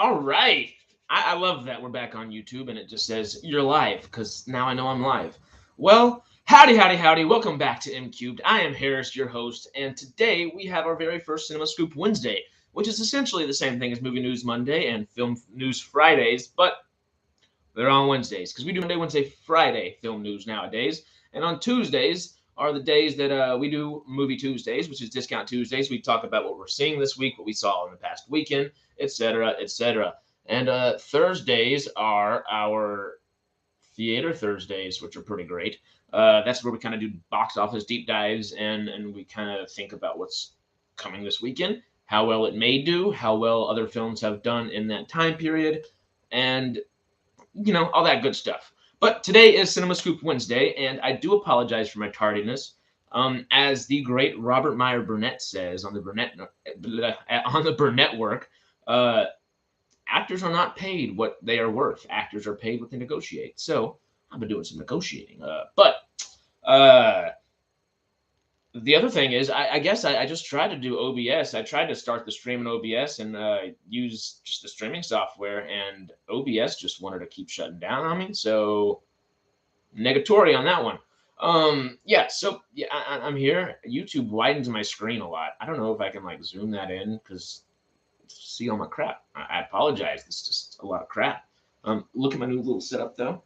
All right. I love that we're back on YouTube and it just says you're live because now I know I'm live. Well, howdy, howdy, howdy. Welcome back to MCubed. I am Harris, your host, and today we have our very first Cinema Scoop Wednesday, which is essentially the same thing as Movie News Monday and Film News Fridays, but they're on Wednesdays because we do Monday, Wednesday, Friday film news nowadays. And on Tuesdays are the days that we do Movie Tuesdays, which is Discount Tuesdays. We talk about what we're seeing this week, what we saw in the past weekend, etc., etc. And Thursdays are our Theater Thursdays, which are pretty great. That's where we kind of do box office deep dives and we kind of think about what's coming this weekend, how well it may do, how well other films have done in that time period, and all that good stuff. But today is Cinema Scoop Wednesday, and I do apologize for my tardiness. As the great Robert Meyer Burnett says on the Burnett work, actors are not paid what they are worth. Actors are paid what they negotiate. So I've been doing some negotiating. But the other thing is, I guess I just tried to do OBS. I tried to start the stream in OBS and use just the streaming software, and OBS just wanted to keep shutting down on me. So negatory on that one. I'm here. YouTube widens my screen a lot. I don't know if I can like zoom that in because see all my crap. I apologize. This is just a lot of crap. Look at my new little setup though.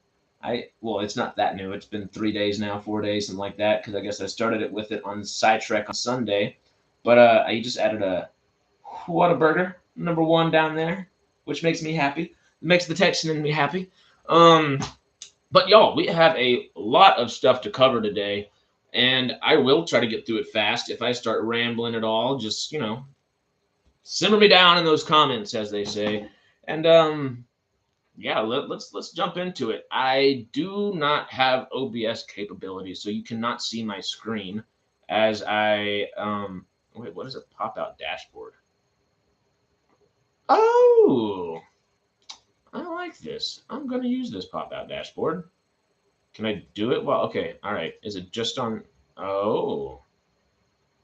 It's not that new. It's been 3 days now, 4 days, something like that. Because I guess I started it with it on Sidetrek on Sunday, but I just added a Whataburger #1 down there, which makes me happy. It makes the Texan in me happy. But y'all, we have a lot of stuff to cover today, and I will try to get through it fast. If I start rambling at all, just simmer me down in those comments, as they say, and let's jump into it. I do not have OBS capabilities, so you cannot see my screen as I wait, what is a pop-out dashboard? Oh, I like this. I'm going to use this pop-out dashboard. Can I do it? Well, okay. All right. Is it just on? Oh,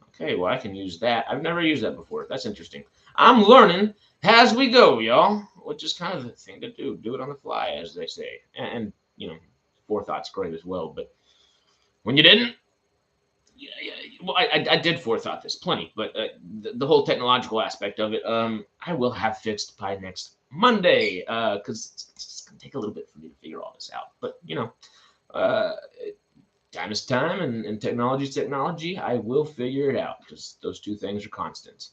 okay. Well, I can use that. I've never used that before. That's interesting. I'm learning as we go, y'all, which is kind of the thing to do. Do it on the fly, as they say. And forethought's great as well. But when you didn't, well, I did forethought this plenty, but the whole technological aspect of it, I will have fixed by next Monday, because it's going to take a little bit for me to figure all this out. But, time is time, and technology is technology. I will figure it out, because those two things are constants.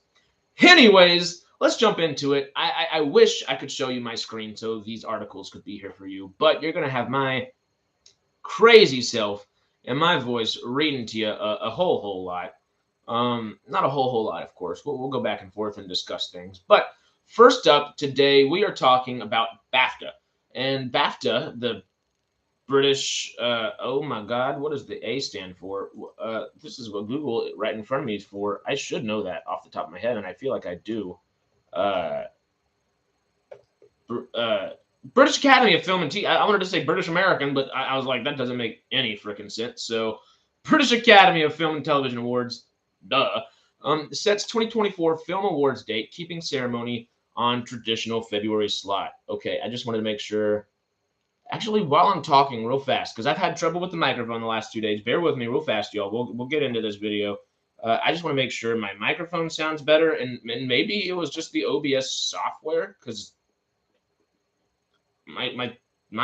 Anyways, let's jump into it. I wish I could show you my screen so these articles could be here for you, but you're going to have my crazy self and my voice reading to you a whole lot. Not a whole lot, of course. We'll go back and forth and discuss things. But first up today, we are talking about BAFTA. And BAFTA, the British, oh my God, what does the A stand for? This is what Google right in front of me is for. I should know that off the top of my head, and I feel like I do. British Academy of Film and TV. I wanted to say British American, but I was like, that doesn't make any freaking sense. So, British Academy of Film and Television Awards, duh, sets 2024 Film Awards date, keeping ceremony on traditional February slot. Okay, I just wanted to make sure. Actually, while I'm talking real fast, because I've had trouble with the microphone the last 2 days, bear with me real fast, y'all. We'll get into this video. I just want to make sure my microphone sounds better, and maybe it was just the OBS software, because my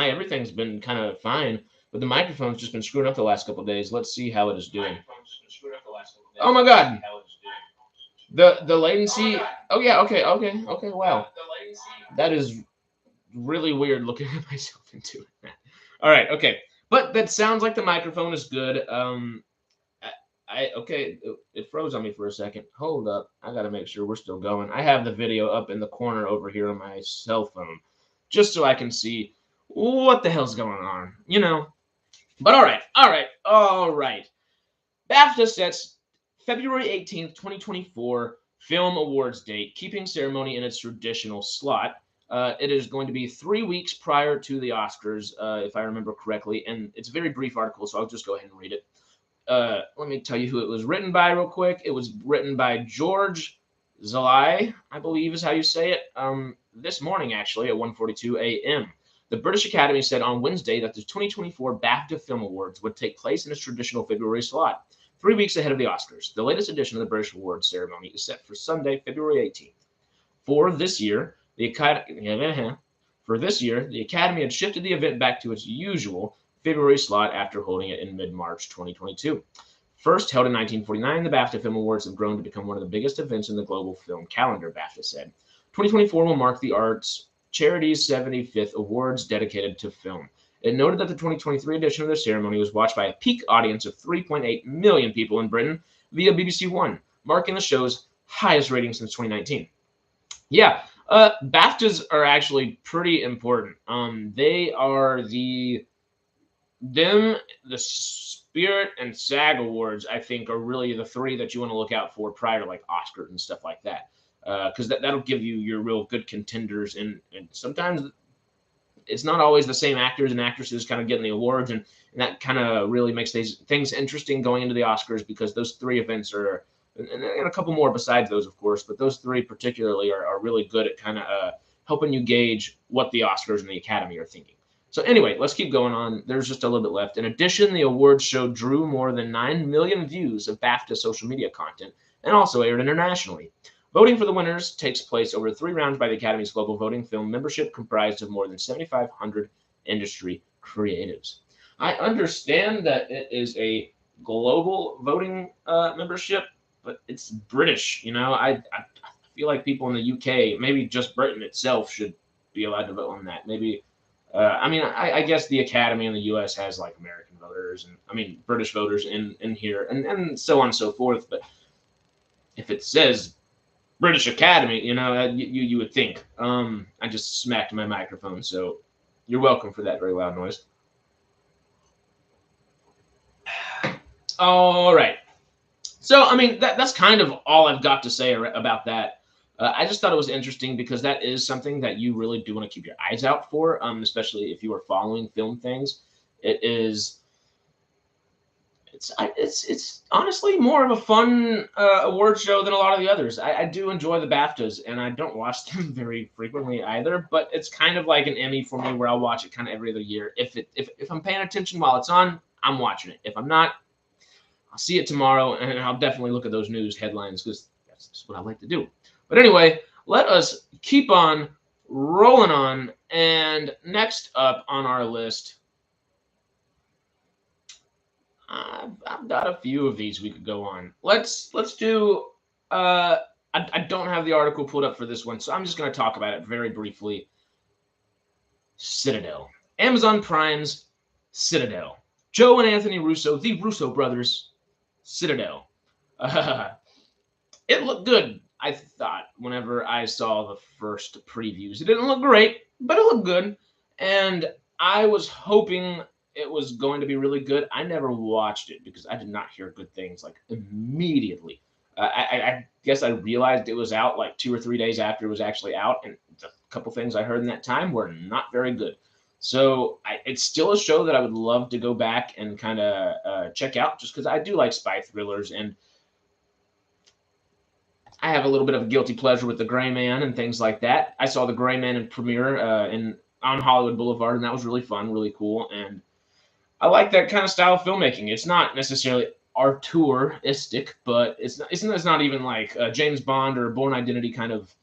everything's been kind of fine, but the microphone's just been screwing up the last couple of days. Let's see how it is doing. Oh my God. The latency. Oh yeah. Okay. Wow. That is really weird looking at myself into it. All right. Okay. But that sounds like the microphone is good. Okay. It froze on me for a second. Hold up. I got to make sure we're still going. I have the video up in the corner over here on my cell phone, just so I can see what the hell's going on, But all right. BAFTA sets February 18th, 2024 Film Awards date, keeping ceremony in its traditional slot. It is going to be 3 weeks prior to the Oscars, if I remember correctly, and it's a very brief article, so I'll just go ahead and read it. Let me tell you who it was written by real quick. It was written by George Zalai, I believe is how you say it. this morning, actually, at 1:42 a.m. The British Academy said on Wednesday that the 2024 BAFTA Film Awards would take place in its traditional February slot, 3 weeks ahead of the Oscars. The latest edition of the British Awards ceremony is set for Sunday, February 18th. For this year, the Academy had shifted the event back to its usual February slot after holding it in mid-March 2022. First held in 1949, the BAFTA Film Awards have grown to become one of the biggest events in the global film calendar, BAFTA said. 2024 will mark the arts charity's 75th awards dedicated to film. It noted that the 2023 edition of the ceremony was watched by a peak audience of 3.8 million people in Britain via BBC One, marking the show's highest rating since 2019. Yeah, BAFTAs are actually pretty important. They are the Spirit and SAG awards, I think, are really the three that you want to look out for prior to like Oscars and stuff like that, because that'll give you your real good contenders, and sometimes it's not always the same actors and actresses kind of getting the awards, and that kind of really makes these things interesting going into the Oscars, because those three events are, and a couple more besides those, of course, but those three particularly are really good at kind of helping you gauge what the Oscars and the Academy are thinking. So anyway, let's keep going on. There's just a little bit left. In addition, the awards show drew more than 9 million views of BAFTA social media content and also aired internationally. Voting for the winners takes place over 3 rounds by the Academy's global voting film membership, comprised of more than 7,500 industry creatives. I understand that it is a global voting membership, but it's British. I feel like people in the UK, maybe just Britain itself, should be allowed to vote on that. Maybe. I guess the Academy in the U.S. has like American voters and British voters in here and so on and so forth. But if it says British Academy, you would think. I just smacked my microphone, so you're welcome for that very loud noise. All right. So, that's kind of all I've got to say about that. I just thought it was interesting because that is something that you really do want to keep your eyes out for, especially if you are following film things. It's honestly more of a fun award show than a lot of the others. I do enjoy the BAFTAs, and I don't watch them very frequently either, but it's kind of like an Emmy for me, where I'll watch it kind of every other year. If I'm paying attention while it's on, I'm watching it. If I'm not, I'll see it tomorrow, and I'll definitely look at those news headlines, because that's just what I like to do. But anyway, let us keep on rolling on. And next up on our list, I've got a few of these we could go on. Let's do. I don't have the article pulled up for this one, so I'm just going to talk about it very briefly. Citadel, Amazon Prime's Citadel. Joe and Anthony Russo, the Russo brothers. Citadel. It looked good, I thought, whenever I saw the first previews. It didn't look great, but it looked good. And I was hoping it was going to be really good. I never watched it because I did not hear good things like immediately. I guess I realized it was out like 2 or 3 days after it was actually out. And the couple things I heard in that time were not very good. So it's still a show that I would love to go back and kind of check out, just because I do like spy thrillers, and I have a little bit of a guilty pleasure with The Gray Man and things like that. I saw The Gray Man in premiere on Hollywood Boulevard, and that was really fun, really cool, and I like that kind of style of filmmaking. It's not necessarily artouristic, but it's not even like James Bond or Bourne Identity kind of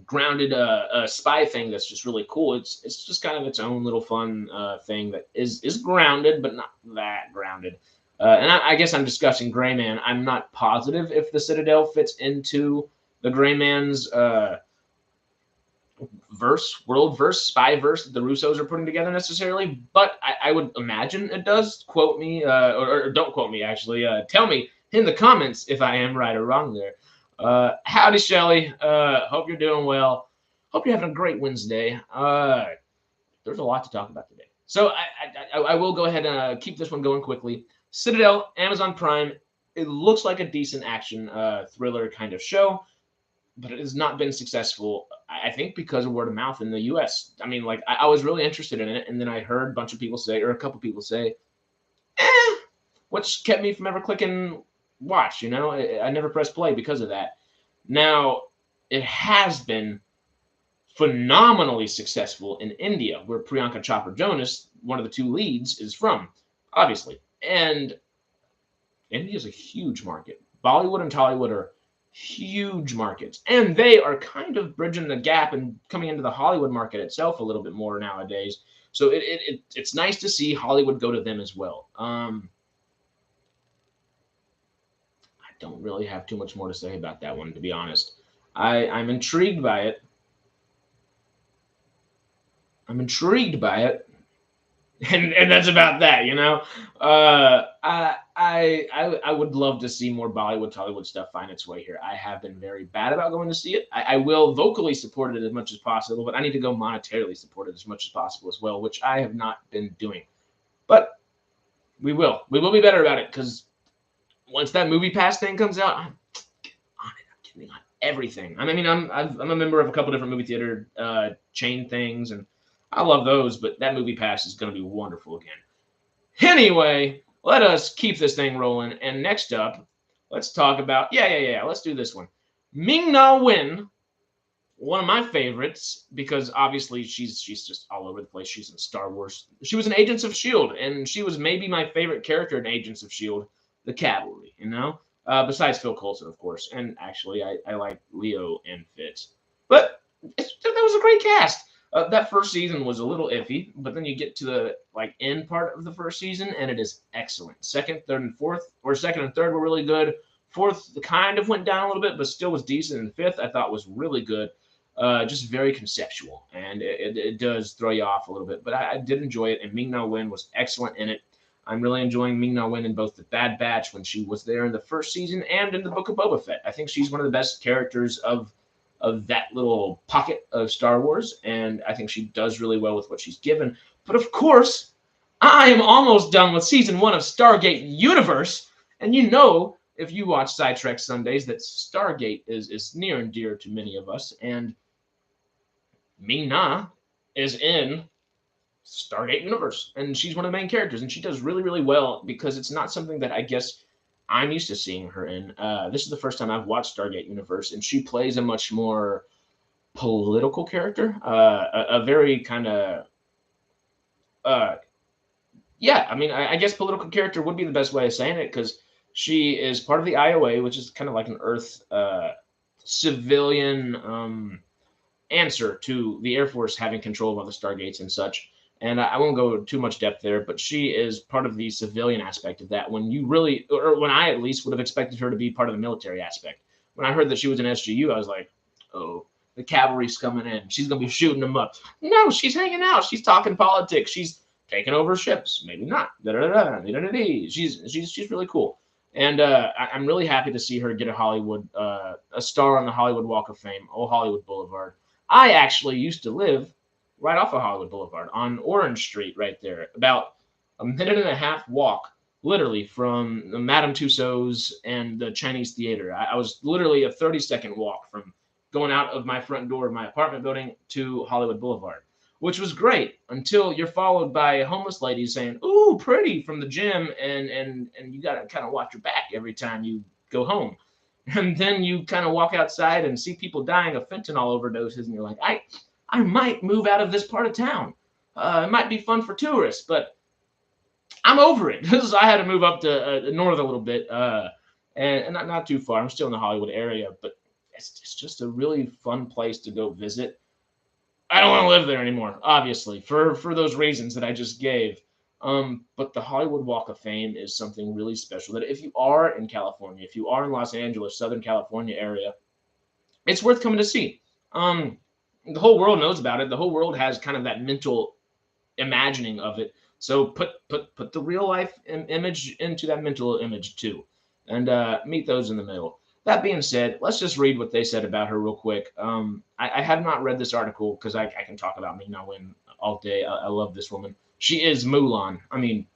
grounded spy thing that's just really cool. It's just kind of its own little fun thing that is grounded, but not that grounded. And I guess I'm discussing Gray Man. I'm not positive if the Citadel fits into the Gray Man's world-verse, spy-verse that the Russos are putting together necessarily, but I would imagine it does. Quote me, or don't quote me, actually. Tell me in the comments if I am right or wrong there. Howdy, Shelly. Hope you're doing well. Hope you're having a great Wednesday. There's a lot to talk about today. So I will go ahead and keep this one going quickly. Citadel, Amazon Prime. It looks like a decent action thriller kind of show, but it has not been successful, I think, because of word of mouth in the U.S. I was really interested in it, and then I heard a bunch of people say, or a couple people say, which kept me from ever clicking watch. I never pressed play because of that. Now, it has been phenomenally successful in India, where Priyanka Chopra Jonas, one of the two leads, is from, obviously. And India is a huge market. Bollywood and Tollywood are huge markets, and they are kind of bridging the gap and coming into the Hollywood market itself a little bit more nowadays. So it's nice to see Hollywood go to them as well. I don't really have too much more to say about that one, to be honest. I'm intrigued by it. I'm intrigued by it. And that's about that, you know. I would love to see more Bollywood Tollywood stuff find its way here. I have been very bad about going to see it. I will vocally support it as much as possible, but I need to go monetarily support it as much as possible as well, which I have not been doing. But we will be better about it, because once that Movie Pass thing comes out, I'm on it. I'm getting on everything. I mean, I'm a member of a couple different movie theater chain things, and I love those, but that Movie Pass is going to be wonderful again. Anyway, let us keep this thing rolling. And next up, let's talk about, let's do this one. Ming-Na Wen, one of my favorites, because obviously she's just all over the place. She's in Star Wars. She was in Agents of S.H.I.E.L.D., and she was maybe my favorite character in Agents of S.H.I.E.L.D., the Cavalry, you know? Besides Phil Coulson, of course. And actually, I like Leo and Fitz. But that was a great cast. That first season was a little iffy, but then you get to the end part of the first season, and it is excellent. Second, third, and fourth, or second and third were really good. Fourth kind of went down a little bit, but still was decent. And fifth, I thought was really good. Just very conceptual, and it does throw you off a little bit. But I did enjoy it, and Ming-Na Wen was excellent in it. I'm really enjoying Ming-Na Wen in both The Bad Batch, when she was there in the first season, and in the Book of Boba Fett. I think she's one of the best characters of that little pocket of Star Wars, and I think she does really well with what she's given. But of course, I am almost done with season 1 of Stargate Universe, and you know, if you watch Sci Trek Sundays, that Stargate is near and dear to many of us, and Ming-Na is in Stargate Universe, and she's one of the main characters, and she does really, really well, because it's not something that I guess I'm used to seeing her in. This is the first time I've watched Stargate Universe, and she plays a much more political character, a very kind of, I mean, I guess political character would be the best way of saying it, because she is part of the IOA, which is kind of like an Earth civilian answer to the Air Force having control of all the Stargates and such. And I won't go too much depth there, but she is part of the civilian aspect of that, when you really, or when I at least would have expected her to be part of the military aspect. When I heard that she was in SGU, I was like, oh, the cavalry's coming in. She's going to be shooting them up. No, she's hanging out. She's talking politics. She's taking over ships. Maybe not. She's really cool. And I'm really happy to see her get a star on the Hollywood Walk of Fame, Old Hollywood Boulevard. I actually used to live right off of Hollywood Boulevard on Orange Street right there, about a minute and a half walk, literally, from the Madame Tussauds and the Chinese Theater. I was literally a 30-second walk from going out of my front door of my apartment building to Hollywood Boulevard, which was great until you're followed by homeless ladies saying, ooh, pretty, from the gym, and you got to kind of watch your back every time you go home. And then you kind of walk outside and see people dying of fentanyl overdoses, and you're like, I might move out of this part of town. It might be fun for tourists, but I'm over it. I had to move up to north a little bit, and not too far. I'm still in the Hollywood area, but it's just a really fun place to go visit. I don't want to live there anymore, obviously, for those reasons that I just gave. But the Hollywood Walk of Fame is something really special that if you are in California, if you are in Los Angeles, Southern California area, it's worth coming to see. The whole world knows about it. The whole world has kind of that mental imagining of it. So put the real life image into that mental image too, and meet those in the middle. That being said, let's just read what they said about her real quick. I have not read this article because I can talk about Ming-Na Wen all day. I love this woman. She is Mulan. I mean,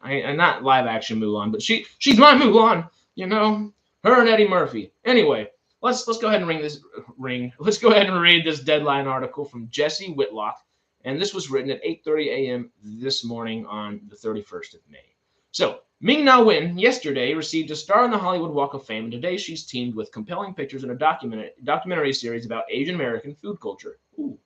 I'm not live action Mulan, but she's my Mulan. You know, her and Eddie Murphy. Anyway. Let's go ahead and Let's go ahead and read this Deadline article from Jesse Whitlock, and this was written at 8:30 a.m. this morning on the 31st of May. So, Ming-Na Wen yesterday received a star on the Hollywood Walk of Fame, and today she's teamed with compelling pictures in a documentary series about Asian American food culture. Ooh.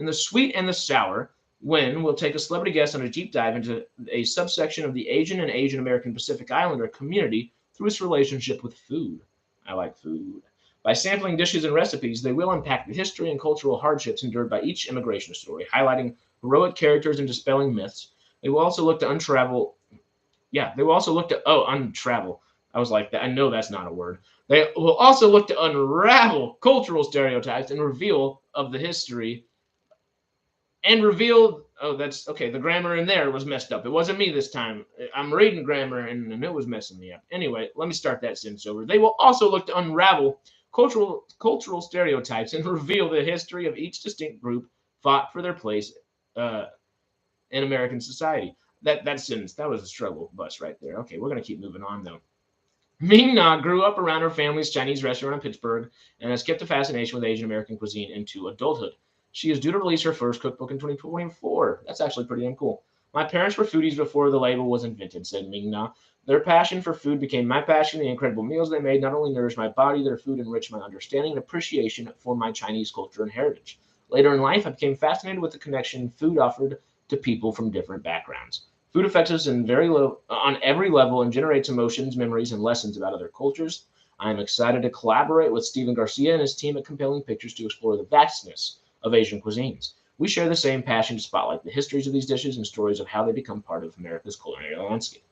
In the sweet and the sour, Win will take a celebrity guest on a deep dive into a subsection of the Asian and Asian American Pacific Islander community through its relationship with food. I like food. By sampling dishes and recipes, they will unpack the history and cultural hardships endured by each immigration story, highlighting heroic characters and dispelling myths. They will also look to untravel. Yeah, they will also look to untravel. I was like, I know that's not a word. They will also look to unravel cultural stereotypes and reveal. Oh, that's okay. The grammar in there was messed up. It wasn't me this time. I'm reading grammar and it was messing me up. Anyway, let me start that sentence over. They will also look to unravel cultural stereotypes and reveal the history of each distinct group fought for their place in American society. That sentence, that was a struggle bus right there. Okay, we're gonna keep moving on though. Ming Na grew up around her family's Chinese restaurant in Pittsburgh and has kept a fascination with Asian American cuisine into adulthood. She is due to release her first cookbook in 2024. That's actually pretty damn cool. My parents were foodies before the label was invented, said Ming Na. Their passion for food became my passion. The incredible meals they made not only nourished my body, their food enriched my understanding and appreciation for my Chinese culture and heritage. Later in life, I became fascinated with the connection food offered to people from different backgrounds. Food affects us on every level and generates emotions, memories, and lessons about other cultures. I am excited to collaborate with Stephen Garcia and his team at Compelling Pictures to explore the vastness of Asian cuisines. We share the same passion to spotlight the histories of these dishes and stories of how they become part of America's culinary landscape.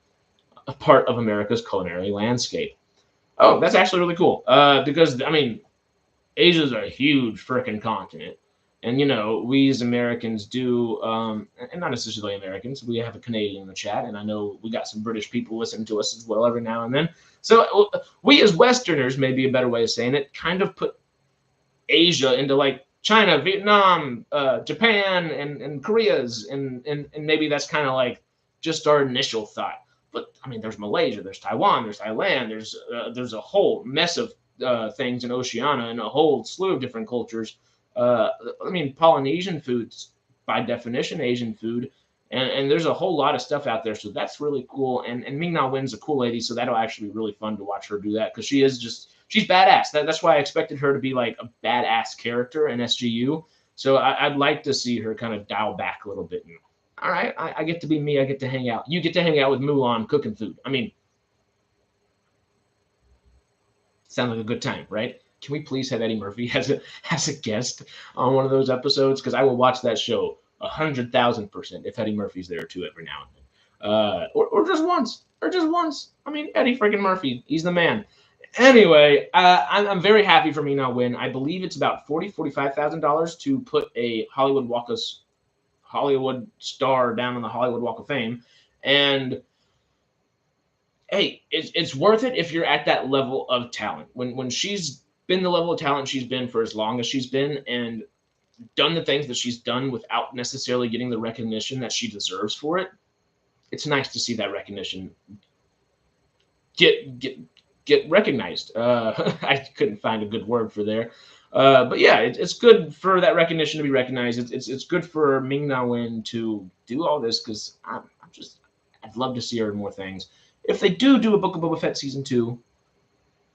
A part of America's culinary landscape. Oh, that's actually really cool. Because I mean, Asia's a huge freaking continent. And, we as Americans do, and not necessarily Americans, we have a Canadian in the chat, and I know we got some British people listening to us as well every now and then. So we as Westerners, maybe a better way of saying it, kind of put Asia into like China, Vietnam, Japan, and Korea's, and maybe that's kind of like just our initial thought. But I mean, there's Malaysia, there's Taiwan, there's Thailand, there's a whole mess of things in Oceania and a whole slew of different cultures. I mean, Polynesian foods, by definition, Asian food, and there's a whole lot of stuff out there. So that's really cool. And Ming Na Wen's a cool lady, so that'll actually be really fun to watch her do that because she's badass. That's why I expected her to be like a badass character in SGU. So I'd like to see her kind of dial back a little bit. And, all right, I get to be me. I get to hang out. You get to hang out with Mulan cooking food. I mean, sounds like a good time, right? Can we please have Eddie Murphy as a guest on one of those episodes? Because I will watch that show 100,000% if Eddie Murphy's there too every now and then, or just once. I mean, Eddie freaking Murphy, he's the man. Anyway, I'm very happy for Ming Na Wen. I believe it's about $45,000 to put a Hollywood star down on the Hollywood Walk of Fame, and hey, it's worth it if you're at that level of talent. When she's been the level of talent she's been for as long as she's been and done the things that she's done without necessarily getting the recognition that she deserves for it, it's nice to see that recognition get recognized. I couldn't find a good word for there. But yeah, it's good for that recognition to be recognized. It's good for Ming Na Wen to do all this because I'd love to see her in more things. If they do a Book of Boba Fett season 2,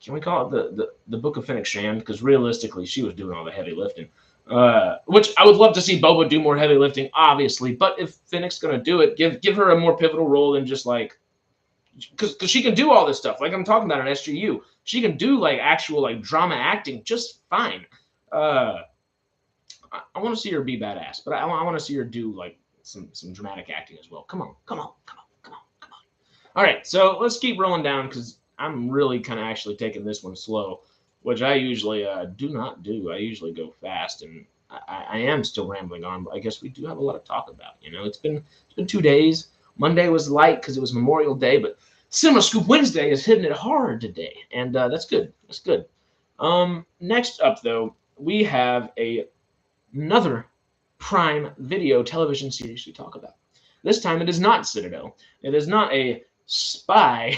can we call it the Book of Fennec Shand? Because realistically, she was doing all the heavy lifting. Which I would love to see Boba do more heavy lifting, obviously. But if Fennec's going to do it, give her a more pivotal role than just like, because she can do all this stuff. Like I'm talking about in SGU, she can do like actual like drama acting just fine. I want to see her be badass, but I want to see her do like some dramatic acting as well. Come on. All right, so let's keep rolling down because I'm really kind of actually taking this one slow, which I usually do not do. I usually go fast, and I am still rambling on, but I guess we do have a lot to talk about. It's been 2 days. Monday was light because it was Memorial Day, but Cinema Scoop Wednesday is hitting it hard today, and that's good. That's good. Next up, though, we have another Prime Video television series to talk about. This time, it is not Citadel. It is not a spy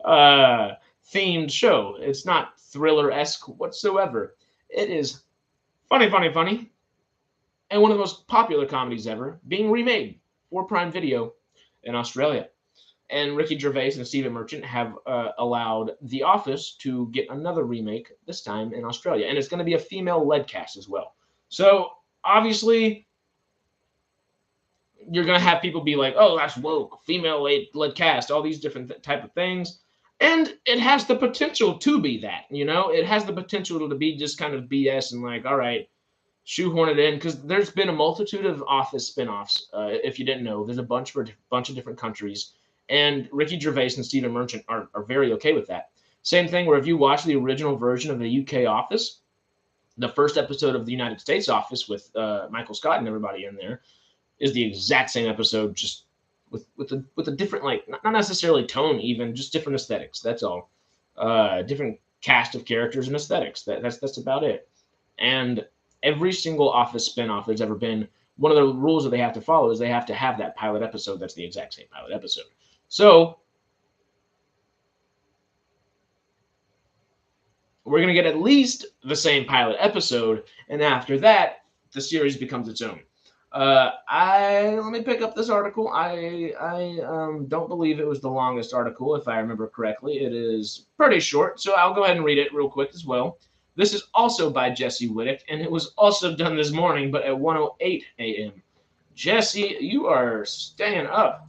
themed show. It's not thriller-esque whatsoever. It is funny, and one of the most popular comedies ever being remade for Prime Video in Australia. And Ricky Gervais and Stephen Merchant have allowed The Office to get another remake, this time in Australia. And it's going to be a female-led cast as well. So obviously, you're gonna have people be like, "Oh, that's woke, female-led cast, all these different type of things," and it has the potential to be that. It has the potential to be just kind of BS and like, all right, shoehorn it in because there's been a multitude of Office spinoffs. If you didn't know, there's a bunch of different countries, and Ricky Gervais and Stephen Merchant are very okay with that. Same thing where if you watch the original version of the UK Office, the first episode of the United States Office with Michael Scott and everybody in there is the exact same episode, just with a different, like, not necessarily tone, even just different aesthetics. That's all. Different cast of characters and aesthetics. That's about it. And every single Office spinoff there's ever been, one of the rules that they have to follow is they have to have that pilot episode that's the exact same pilot episode. So we're going to get at least the same pilot episode, and after that, the series becomes its own. Let me pick up this article. I don't believe it was the longest article, if I remember correctly. It is pretty short, so I'll go ahead and read it real quick as well. This is also by Jesse Whittick, and it was also done this morning, but at 1:08 a.m. Jesse, you are staying up.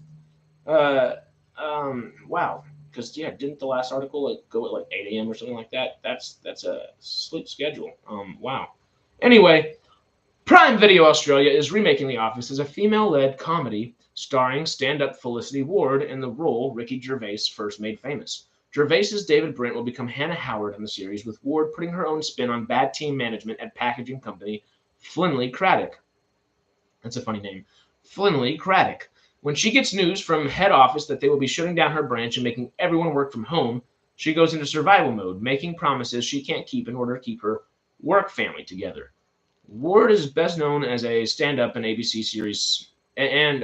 Wow. Because didn't the last article go at like 8 a.m. or something like that? That's a sleep schedule. Wow. Anyway, Prime Video Australia is remaking The Office as a female-led comedy starring stand-up Felicity Ward in the role Ricky Gervais first made famous. Gervais's David Brent will become Hannah Howard in the series, with Ward putting her own spin on bad team management at packaging company Flinley Craddock. That's a funny name. Flinley Craddock. When she gets news from head office that they will be shutting down her branch and making everyone work from home, she goes into survival mode, making promises she can't keep in order to keep her work family together. Ward is best known as a stand-up in ABC series and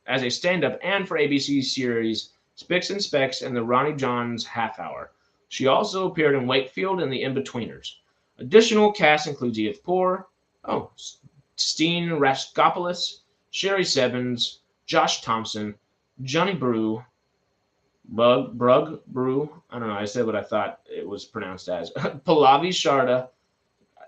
as a stand-up and for ABC series Spicks and Specks and the Ronnie Johns Half Hour. She also appeared in Wakefield and the In-Betweeners. Additional cast includes Edith Poor, Steen Raskopoulos, Sherry Sebens, Josh Thompson, Johnny Brew, Brew. I don't know. I said what I thought it was pronounced as. Pallavi Sharda.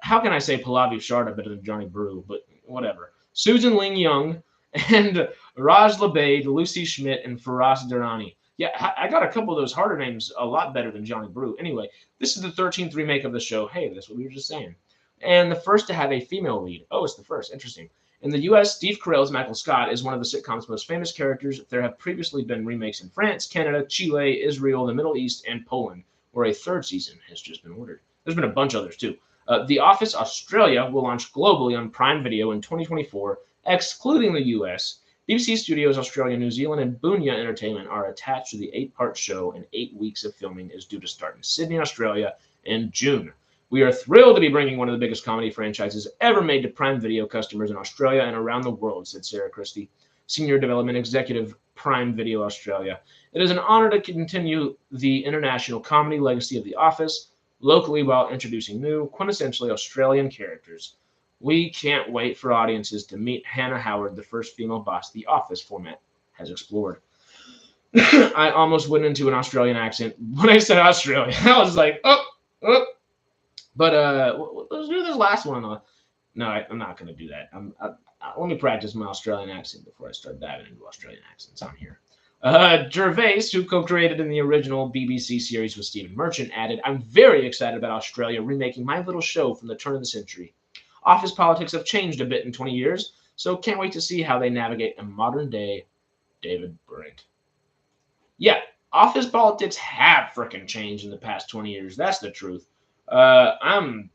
How can I say Pallavi Sharda better than Johnny Brew? But whatever. Susan Ling Young and Raj Labaid, Lucy Schmidt, and Faraz Durrani. Yeah, I got a couple of those harder names a lot better than Johnny Brew. Anyway, this is the 13th remake of the show. Hey, that's what we were just saying. And the first to have a female lead. Oh, it's the first. Interesting. In the U.S., Steve Carell's Michael Scott is one of the sitcom's most famous characters. There have previously been remakes in France, Canada, Chile, Israel, the Middle East, and Poland, where a third season has just been ordered. There's been a bunch of others, too. The Office Australia will launch globally on Prime Video in 2024, excluding the U.S. BBC Studios Australia, New Zealand, and Boonya Entertainment are attached to the 8-part show, and 8 weeks of filming is due to start in Sydney, Australia in June. We are thrilled to be bringing one of the biggest comedy franchises ever made to Prime Video customers in Australia and around the world, said Sarah Christie, Senior Development Executive, Prime Video Australia. It is an honor to continue the international comedy legacy of The Office locally while introducing new, quintessentially Australian characters. We can't wait for audiences to meet Hannah Howard, the first female boss The Office format has explored. I almost went into an Australian accent when I said Australia. I was like, oh. But let's do this last one. No, I'm not going to do that. Let me practice my Australian accent before I start diving into Australian accents on here. Gervais, who co-created in the original BBC series with Stephen Merchant, added, "I'm very excited about Australia remaking my little show from the turn of the century. Office politics have changed a bit in 20 years, so can't wait to see how they navigate a modern-day David Brent." Yeah, Office politics have frickin' changed in the past 20 years. That's the truth. I'm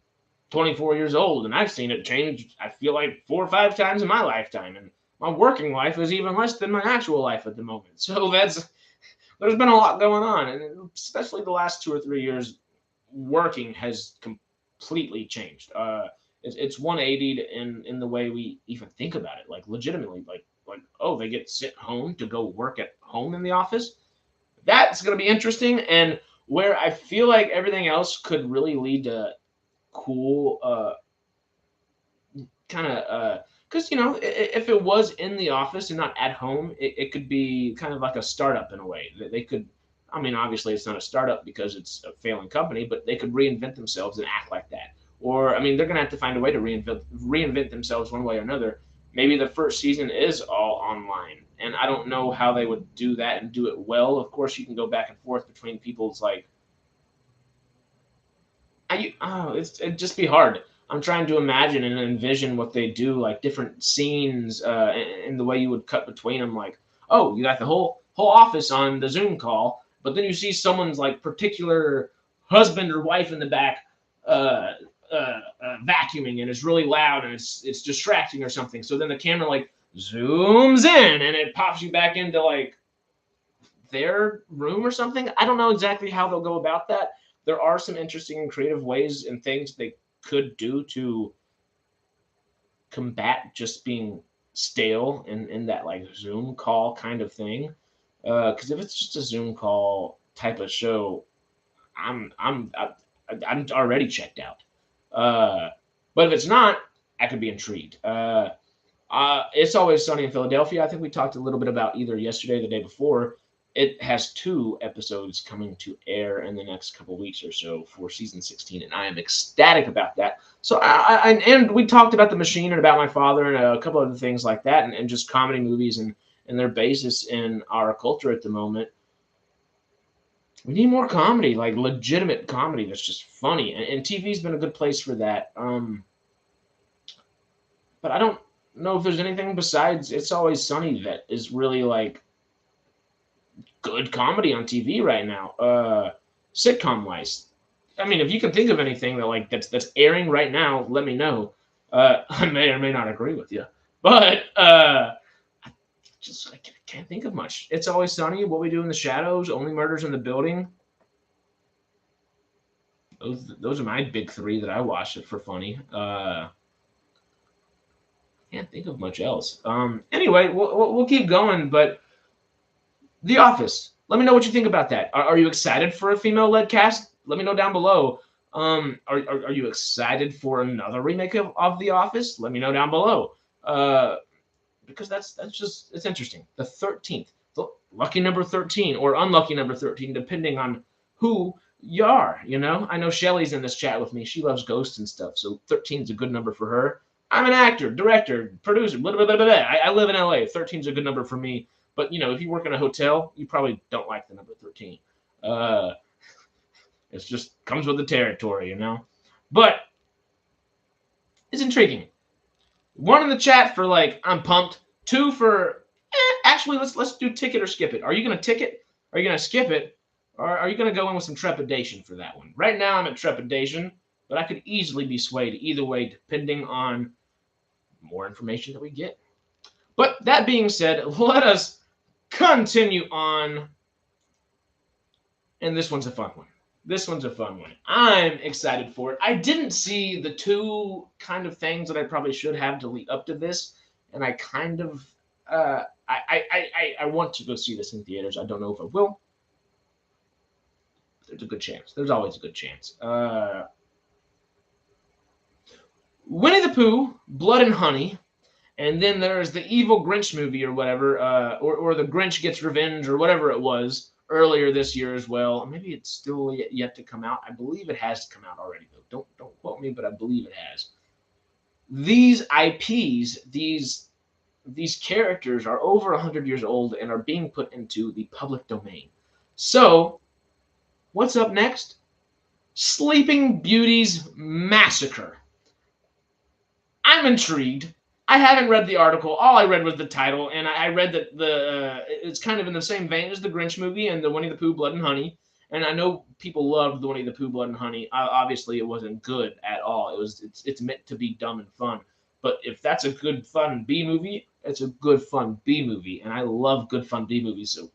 24 years old, and I've seen it change, I feel like, 4 or 5 times in my lifetime, and my working life is even less than my actual life at the moment. So there's been a lot going on, and especially the last 2 or 3 years, working has completely changed. It's 180 in the way we even think about it, like legitimately, like oh, they get sent home to go work at home in the office. That's going to be interesting, and where I feel like everything else could really lead to cool kind of because if it was in the office and not at home, it could be kind of like a startup in a way. They could, I mean, obviously it's not a startup because it's a failing company, but they could reinvent themselves and act like that. Or, I mean, they're going to have to find a way to reinvent themselves one way or another. Maybe the first season is all online. And I don't know how they would do that and do it well. Of course, you can go back and forth between people's like, it'd just be hard. I'm trying to imagine and envision what they do, like different scenes, and the way you would cut between them. Like, oh, you got the whole office on the Zoom call, but then you see someone's like particular husband or wife in the back, uh, vacuuming, and it's really loud and it's distracting or something. So then the camera like zooms in and it pops you back into like their room or something. I don't know exactly how they'll go about that. There are some interesting and creative ways and things they could do to combat just being stale in that like Zoom call kind of thing. Because if it's just a Zoom call type of show, I'm already checked out. But if it's not, I could be intrigued. It's Always Sunny in Philadelphia. I think we talked a little bit about either yesterday or the day before. It has 2 episodes coming to air in the next couple weeks or so for season 16, and I am ecstatic about that. So, and we talked about The Machine and About My Father and a couple other things like that, and just comedy movies and their basis in our culture at the moment. We need more comedy, like legitimate comedy that's just funny, and TV's been a good place for that. But I don't know if there's anything besides It's Always Sunny that is really like good comedy on TV right now. Sitcom wise, I mean, if you can think of anything that like that's airing right now, let me know. I may or may not agree with you, but I can't think of much. It's Always Sunny, What We Do in the Shadows, Only Murders in the Building. Those are my big 3 that I watched for funny. Can't think of much else. Anyway, we'll keep going, but The Office. Let me know what you think about that. Are you excited for a female-led cast? Let me know down below. Are you excited for another remake of The Office? Let me know down below. Because that's just, it's interesting. The 13th, the lucky number 13 or unlucky number 13, depending on who you are. You know, I know Shelly's in this chat with me. She loves ghosts and stuff, so 13 is a good number for her. I'm an actor, director, producer. Blah, blah, blah, blah, blah. I live in LA. 13 is a good number for me. But, you know, if you work in a hotel, you probably don't like the number 13. It's just comes with the territory, you know. But it's intriguing. 1 in the chat for like I'm pumped. 2 for actually let's do ticket or skip it. Are you gonna ticket? Are you gonna skip it? Or are you gonna go in with some trepidation for that one? Right now I'm at trepidation, but I could easily be swayed either way depending on more information that we get. But that being said, let us continue on. And this one's a fun one. I'm excited for it. I didn't see the 2 kind of things that I probably should have to lead up to this, and I kind of I want to go see this in theaters. I don't know if I will. There's a good chance. There's always a good chance. Winnie the Pooh, Blood and Honey, and then there's the evil Grinch movie or whatever, or the Grinch Gets Revenge or whatever it was earlier this year as well. Maybe it's still yet to come out. I believe it has come out already though. Don't quote me, but I believe it has. These IPs, these characters are over 100 years old and are being put into the public domain. So, what's up next? Sleeping Beauty's Massacre. I'm intrigued. I haven't read the article. All I read was the title, and I read that it's kind of in the same vein as the Grinch movie and the Winnie the Pooh Blood and Honey. And I know people loved the Winnie the Pooh Blood and Honey. Obviously, it wasn't good at all. It's meant to be dumb and fun. But if that's a good fun B movie, it's a good fun B movie, and I love good fun B movies. So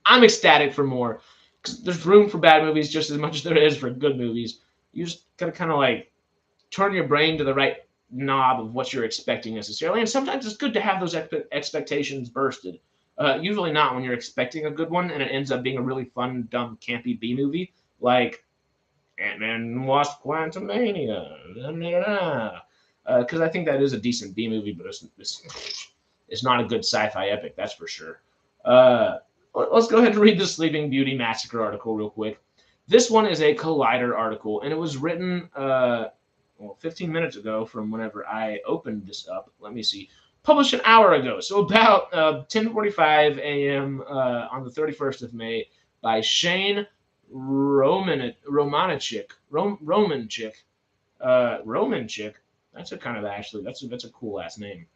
I'm ecstatic for more. 'Cause there's room for bad movies just as much as there is for good movies. You just gotta kind of like turn your brain to the right knob of what you're expecting necessarily. And sometimes it's good to have those expectations bursted. Usually not when you're expecting a good one and it ends up being a really fun, dumb, campy B movie like Ant-Man and Wasp: Quantumania. Because I think that is a decent B movie, but it's not a good sci-fi epic, that's for sure. Let's go ahead and read the Sleeping Beauty Massacre article real quick. This one is a Collider article, and it was written 15 minutes ago from whenever I opened this up. Let me see. Published an hour ago, so about 10:45 a.m. On the 31st of May by Shane Romanchik. Romanchik. That's that's a cool last name.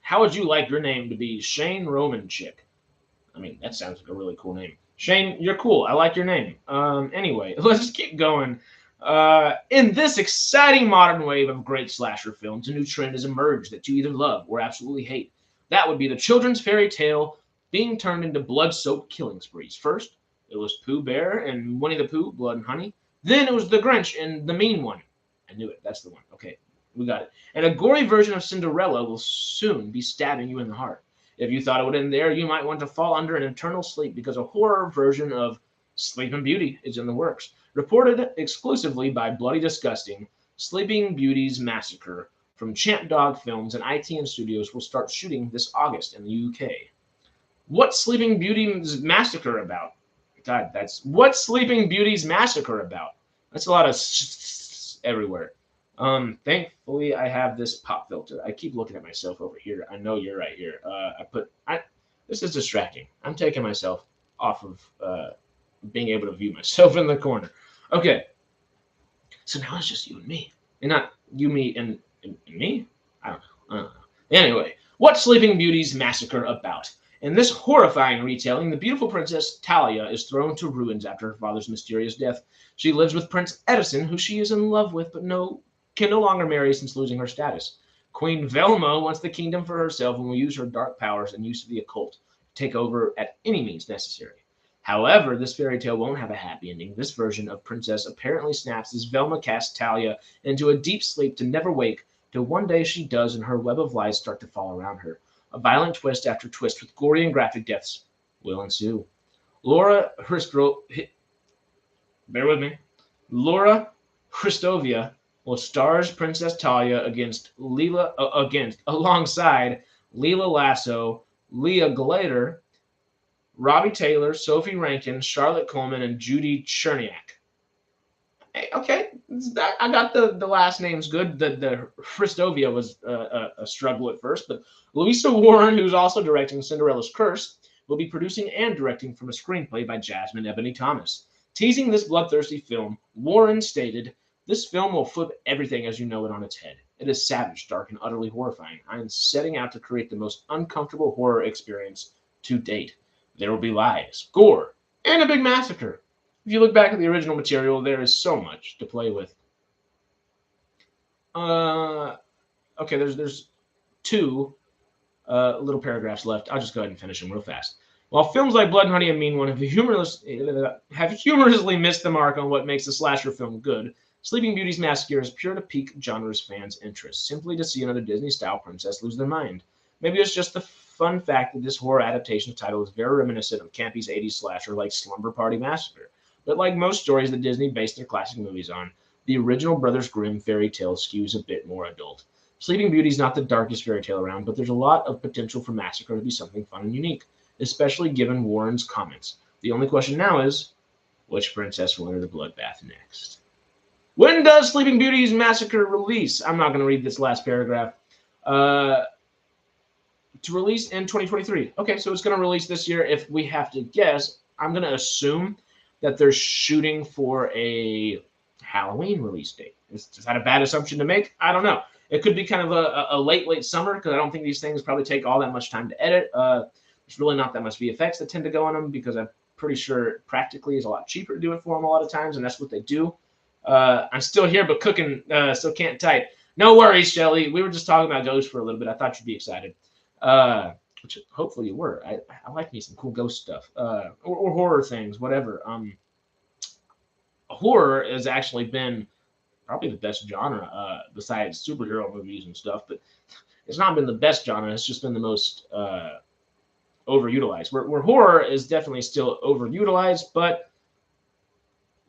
How would you like your name to be? Shane Romanchik. I mean, that sounds like a really cool name. Shane, you're cool. I like your name. Anyway, let's just keep going. In this exciting modern wave of great slasher films, a new trend has emerged that you either love or absolutely hate. That would be the children's fairy tale being turned into blood-soaked killing sprees. First, it was Pooh Bear and Winnie the Pooh, Blood and Honey. Then it was The Grinch and The Mean One. I knew it. That's the one. Okay, we got it. And a gory version of Cinderella will soon be stabbing you in the heart. If you thought it would end there, you might want to fall under an eternal sleep because a horror version of Sleeping Beauty is in the works. Reported exclusively by Bloody Disgusting, Sleeping Beauty's Massacre from Champ Dog Films and ITM Studios will start shooting this August in the UK. What's Sleeping Beauty's Massacre about? God, what's Sleeping Beauty's Massacre about? That's a lot of everywhere. Thankfully, I have this pop filter. I keep looking at myself over here. I know you're right here. This is distracting. I'm taking myself off of being able to view myself in the corner. Okay. So now it's just you and me. And not you, me, and me? I don't know. Anyway, what's Sleeping Beauty's Massacre about? In this horrifying retelling, the beautiful princess Talia is thrown to ruins after her father's mysterious death. She lives with Prince Edison, who she is in love with, but can no longer marry since losing her status. Queen Velma wants the kingdom for herself and will use her dark powers and use of the occult to take over at any means necessary. However, this fairy tale won't have a happy ending. This version of Princess apparently snaps as Velma casts Talia into a deep sleep to never wake, till one day she does and her web of lies start to fall around her. A violent twist after twist with gory and graphic deaths will ensue. Laura Christovia will stars Princess Talia alongside Leela Lasso, Leah Glader, Robbie Taylor, Sophie Rankin, Charlotte Coleman, and Judy Cherniak. Hey, okay, I got the last names good. The Christovia was a struggle at first, but Louisa Warren, who's also directing Cinderella's Curse, will be producing and directing from a screenplay by Jasmine Ebony Thomas. Teasing this bloodthirsty film, Warren stated, "This film will flip everything as you know it on its head. It is savage, dark, and utterly horrifying. I am setting out to create the most uncomfortable horror experience to date. There will be lies, gore, and a big massacre. If you look back at the original material, there is so much to play with." Okay, there's two little paragraphs left. I'll just go ahead and finish them real fast. While films like Blood and Honey and Mean One have humorously missed the mark on what makes a slasher film good, Sleeping Beauty's Massacre is pure to pique genre's fans' interest, simply to see another Disney-style princess lose their mind. Maybe it's just the fun fact that this horror adaptation title is very reminiscent of campy's 80s slasher like Slumber Party Massacre. But like most stories that Disney based their classic movies on, the original Brothers Grimm fairy tale skews a bit more adult. Sleeping Beauty is not the darkest fairy tale around, but there's a lot of potential for Massacre to be something fun and unique, especially given Warren's comments. The only question now is, which princess will enter the bloodbath next? When does Sleeping Beauty's Massacre release? I'm not going to read this last paragraph. To release in 2023. Okay, so it's going to release this year. If we have to guess, I'm going to assume that they're shooting for a Halloween release date. Is that a bad assumption to make? I don't know. It could be kind of a late summer because I don't think these things probably take all that much time to edit. There's really not that much VFX that tend to go on them because I'm pretty sure practically is a lot cheaper to do it for them a lot of times, and that's what they do. I'm still here, but cooking, still can't type. No worries, Shelly. We were just talking about Ghost for a little bit. I thought you'd be excited. Which hopefully you were. I like me some cool ghost stuff, or horror things, whatever. Horror has actually been probably the best genre besides superhero movies and stuff, but it's not been the best genre. It's just been the most overutilized. Where horror is definitely still overutilized, but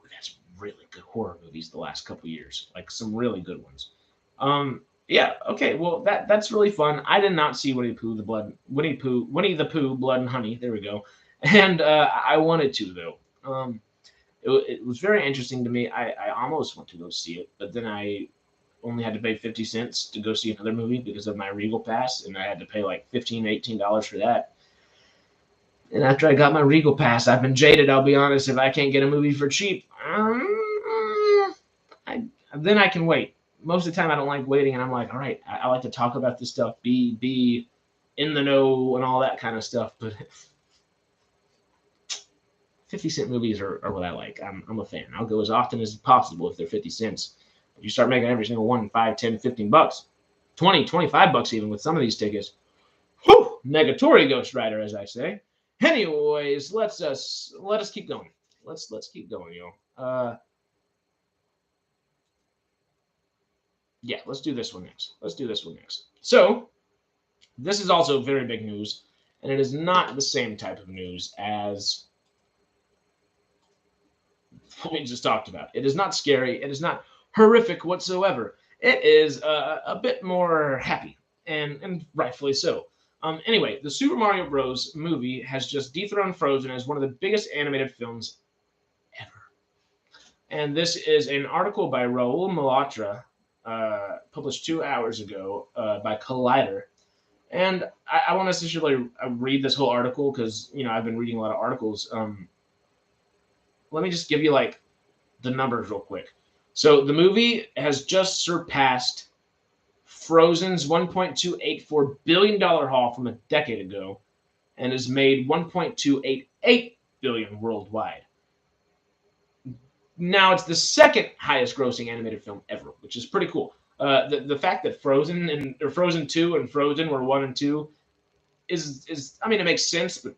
we've had some really good horror movies the last couple years, like some really good ones. Yeah, okay, well that's really fun. I did not see Winnie the Pooh, Blood and Honey. There we go. And I wanted to though. it was very interesting to me. I almost went to go see it, but then I only had to pay 50 cents to go see another movie because of my Regal Pass, and I had to pay like $15, $18 for that. And after I got my Regal Pass, I've been jaded. I'll be honest. If I can't get a movie for cheap, then I can wait. Most of the time, I don't like waiting, and I'm like, all right, I like to talk about this stuff, be in the know, and all that kind of stuff. But 50-cent movies are what I like. I'm a fan. I'll go as often as possible if they're 50 cents. If you start making every single one 5, 10, 15 bucks, 20, 25 bucks even with some of these tickets. Whew! Negatory Ghost Rider, as I say. Anyways, let us keep going. Let's keep going, yo. Yeah, let's do this one next. So, this is also very big news, and it is not the same type of news as what we just talked about. It is not scary. It is not horrific whatsoever. It is a bit more happy, and rightfully so. Anyway, the Super Mario Bros. Movie has just dethroned Frozen as one of the biggest animated films ever. And this is an article by Raul Malhotra, published 2 hours ago by Collider. And I want to essentially read this whole article because, I've been reading a lot of articles. Let me just give you, like, the numbers real quick. So the movie has just surpassed Frozen's $1.284 billion haul from a decade ago and has made $1.288 billion worldwide. Now it's the second highest grossing animated film ever, which is pretty cool. The fact that Frozen 2 and Frozen were 1 and 2 is I mean, it makes sense, but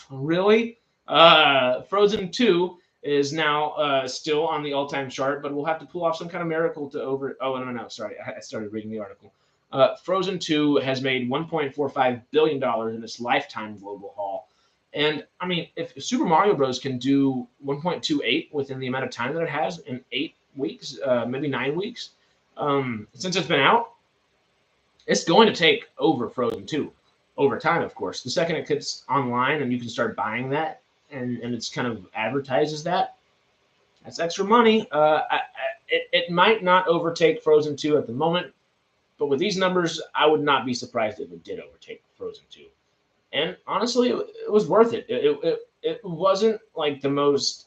really? Frozen 2 is now still on the all-time chart, but we'll have to pull off some kind of miracle to over. Oh, no, sorry, I started reading the article. Frozen 2 has made $1.45 billion in its lifetime global haul. And, I mean, if Super Mario Bros. Can do 1.28 within the amount of time that it has in 8 weeks, maybe 9 weeks, since it's been out, it's going to take over Frozen 2 over time, of course. The second it gets online and you can start buying that, and it's kind of advertises that's extra money. It might not overtake Frozen 2 at the moment, but with these numbers, I would not be surprised if it did overtake Frozen 2. And honestly, it was worth it. It wasn't like the most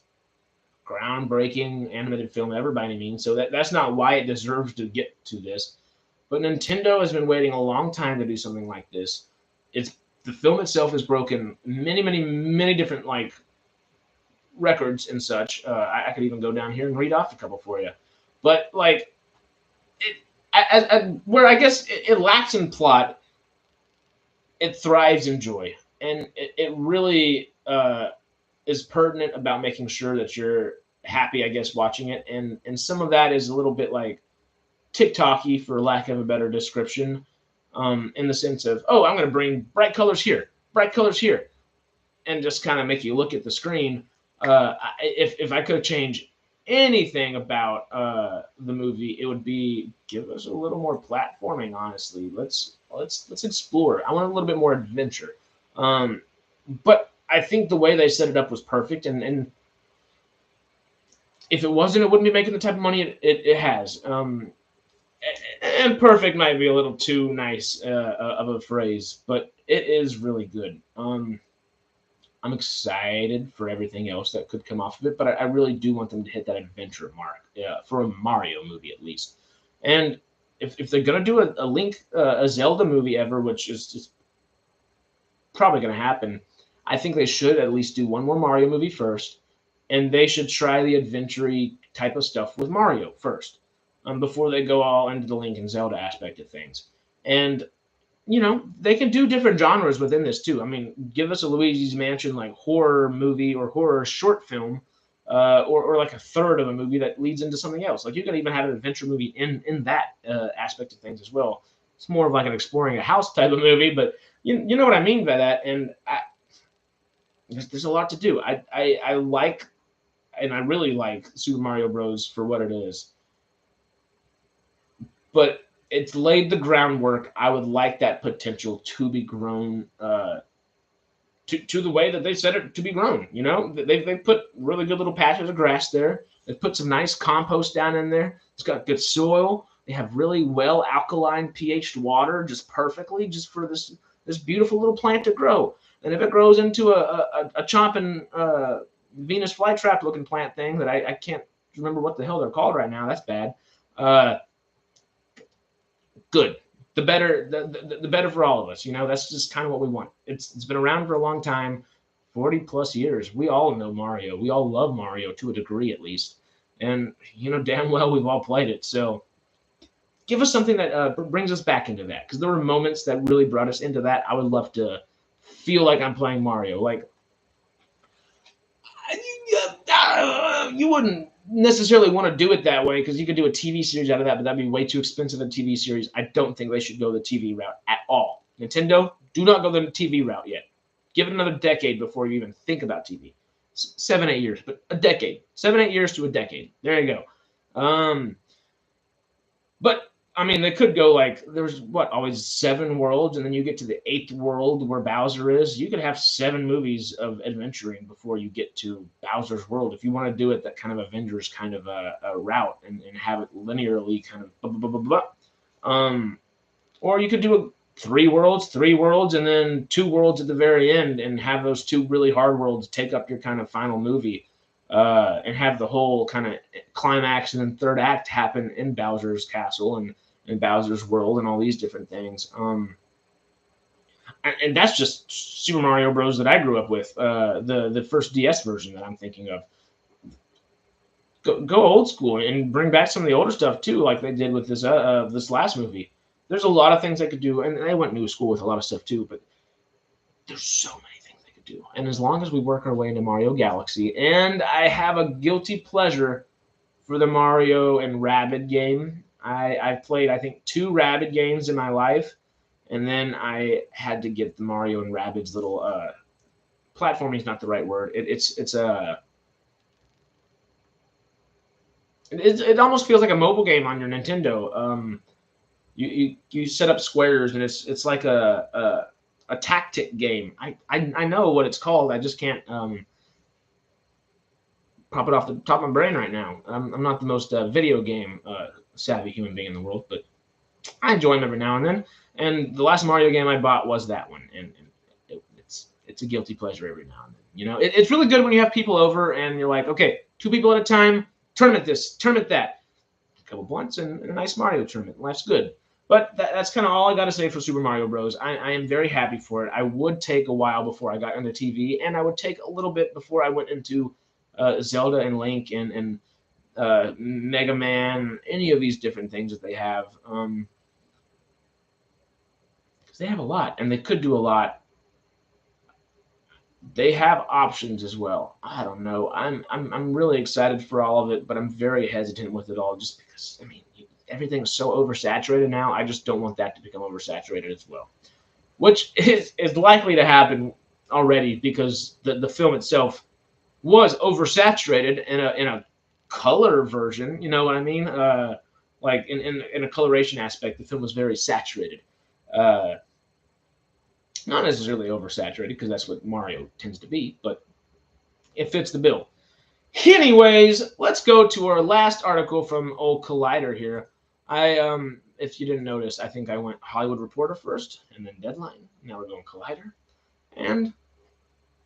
groundbreaking animated film ever by any means, so that's not why it deserves to get to this. But Nintendo has been waiting a long time to do something like this. The film itself has broken many different like records and such. I could even go down here and read off a couple for you. But like where I guess it lacks in plot, it thrives in joy, and it really is pertinent about making sure that you're happy, I guess, watching it. And some of that is a little bit like TikTok-y, for lack of a better description, in the sense of, oh, I'm going to bring bright colors here, and just kind of make you look at the screen. If I could change anything about the movie, it would be give us a little more platforming. Honestly, let's explore. I want a little bit more adventure. But I think the way they set it up was perfect, and if it wasn't, it wouldn't be making the type of money it has. And perfect might be a little too nice of a phrase, but it is really good. I'm excited for everything else that could come off of it, but I really do want them to hit that adventure mark for a Mario movie at least. And if they're gonna do a Zelda movie ever, which is just probably gonna happen, I think they should at least do one more Mario movie first, and they should try the adventure type of stuff with Mario first, before they go all into the Link and Zelda aspect of things. And they can do different genres within this too. I mean, give us a Luigi's Mansion like horror movie or horror short film, or like a third of a movie that leads into something else. Like you could even have an adventure movie in that aspect of things as well. It's more of like an exploring a house type of movie, but you know what I mean by that. And there's a lot to do. I like, and I really like Super Mario Bros. For what it is, but it's laid the groundwork. I would like that potential to be grown to the way that they set it to be grown. You know, they put really good little patches of grass there. They put some nice compost down in there. It's got good soil. They have really well alkaline pH'd water, just perfectly, just for this beautiful little plant to grow. And if it grows into a chomping Venus flytrap looking plant thing that I can't remember what the hell they're called right now, that's bad. Good. The better for all of us. You know, that's just kind of what we want. It's been around for a long time, 40 plus years. We all know Mario. We all love Mario to a degree at least. And you know damn well we've all played it. So give us something that brings us back into that, because there were moments that really brought us into that. I would love to feel like I'm playing Mario. Like you wouldn't necessarily want to do it that way, because you could do a TV series out of that, but that'd be way too expensive a TV series. I don't think they should go the TV route at all. Nintendo, do not go the TV route yet. Give it another decade before you even think about TV. 7, 8 years, but a decade. 7, 8 years to a decade. There you go. But I mean, they could go like, there's always 7 worlds, and then you get to the 8th world where Bowser is. You could have 7 movies of adventuring before you get to Bowser's world, if you want to do it that kind of Avengers kind of a route, and have it linearly kind of blah, blah, blah, blah, blah. Or you could do 3 worlds, and then 2 worlds at the very end, and have those 2 really hard worlds take up your kind of final movie. And have the whole kind of climax and then third act happen in Bowser's castle and Bowser's world and all these different things. And that's just Super Mario Bros. That I grew up with, the first DS version that I'm thinking of. Go old school and bring back some of the older stuff too, like they did with this last movie. There's a lot of things they could do, and they went new school with a lot of stuff too, but there's so many things they could do. And as long as we work our way into Mario Galaxy, and I have a guilty pleasure for the Mario and Rabbids game. I've played, I think, 2 Rabbids games in my life, and then I had to get the Mario and Rabbids little platforming is not the right word. It almost feels like a mobile game on your Nintendo. You set up squares, and it's like a tactic game. I know what it's called. I just can't pop it off the top of my brain right now. I'm not the most video game savvy human being in the world, but I enjoy them every now and then. And the last Mario game I bought was that one, and it's a guilty pleasure every now and then. You know, it's really good when you have people over and you're like, okay, 2 people at a time, tournament this, tournament that, a couple points, and a nice Mario tournament. Life's good. But that's kind of all I got to say for Super Mario Bros. I am very happy for it. I would take a while before I got into TV, and I would take a little bit before I went into Zelda and Link and Mega Man, any of these different things that they have. Because they have a lot, and they could do a lot. They have options as well. I don't know. I'm really excited for all of it, but I'm very hesitant with it all, just because, I mean, everything's so oversaturated now. I just don't want that to become oversaturated as well, which is likely to happen already, because the film itself was oversaturated in a color version. You know what I mean? Like in a coloration aspect, the film was very saturated. Not necessarily oversaturated, because that's what Mario tends to be, but it fits the bill. Anyways, let's go to our last article from old Collider here. If you didn't notice, I think I went Hollywood Reporter first, and then Deadline. Now we're going Collider, and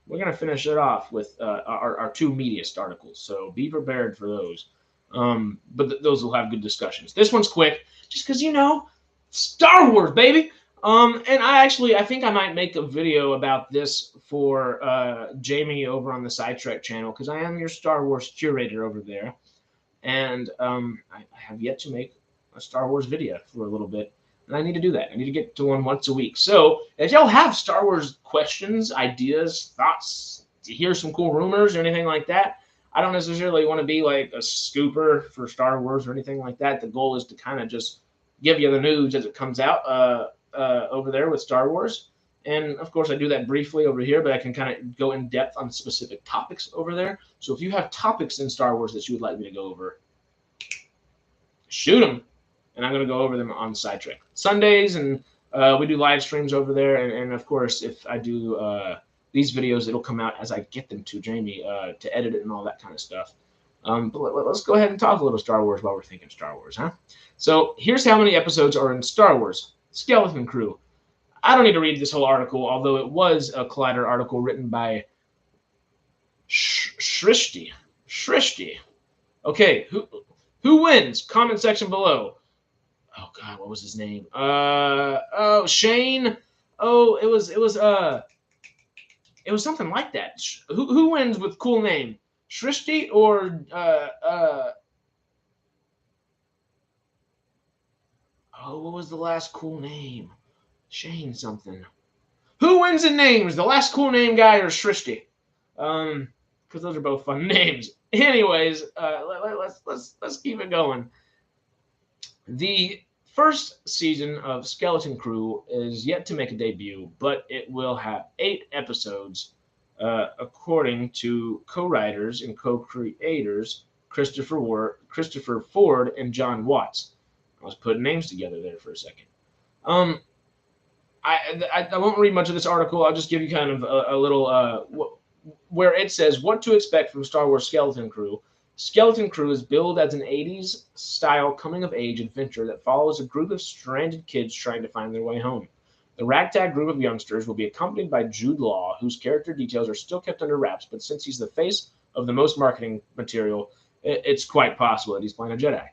we're gonna finish it off with our 2 meatiest articles. So be prepared for those. But those will have good discussions. This one's quick, just because, you know, Star Wars, baby. And I think I might make a video about this for Jamie over on the Sidetrack channel, because I am your Star Wars curator over there, and I have yet to make a Star Wars video for a little bit, and I need to do that. I need to get to one once a week. So if y'all have Star Wars questions, ideas, thoughts, to hear some cool rumors or anything like that, I don't necessarily want to be like a scooper for Star Wars or anything like that. The goal is to kind of just give you the news as it comes out over there with Star Wars. And of course I do that briefly over here, but I can kind of go in depth on specific topics over there. So if you have topics in Star Wars that you would like me to go over, shoot them, and I'm going to go over them on Sidetrack Sundays, and we do live streams over there. And of course, if I do these videos, it'll come out as I get them to Jamie to edit it and all that kind of stuff. But let's go ahead and talk a little Star Wars while we're thinking Star Wars, huh? So here's how many episodes are in Star Wars Skeleton Crew. I don't need to read this whole article, although it was a Collider article written by Shrishti. Okay, who wins? Comment section below. Oh God, what was his name? Shane. Oh, it was something like that. Who wins with cool name? Shrishti or oh, what was the last cool name? Shane something. Who wins in names? The last cool name guy or Shrishti? Because those are both fun names. Anyways, let's keep it going. The first season of Skeleton Crew is yet to make a debut, but it will have 8 episodes, according to co-writers and co-creators Christopher Ford and John Watts. I was putting names together there for a second. I won't read much of this article. I'll just give you kind of a little where it says what to expect from Star Wars Skeleton Crew. Skeleton Crew is billed as an 80s style coming of age adventure that follows a group of stranded kids trying to find their way home. The ragtag group of youngsters will be accompanied by Jude Law, whose character details are still kept under wraps, but since he's the face of the most marketing material, it's quite possible that he's playing a Jedi.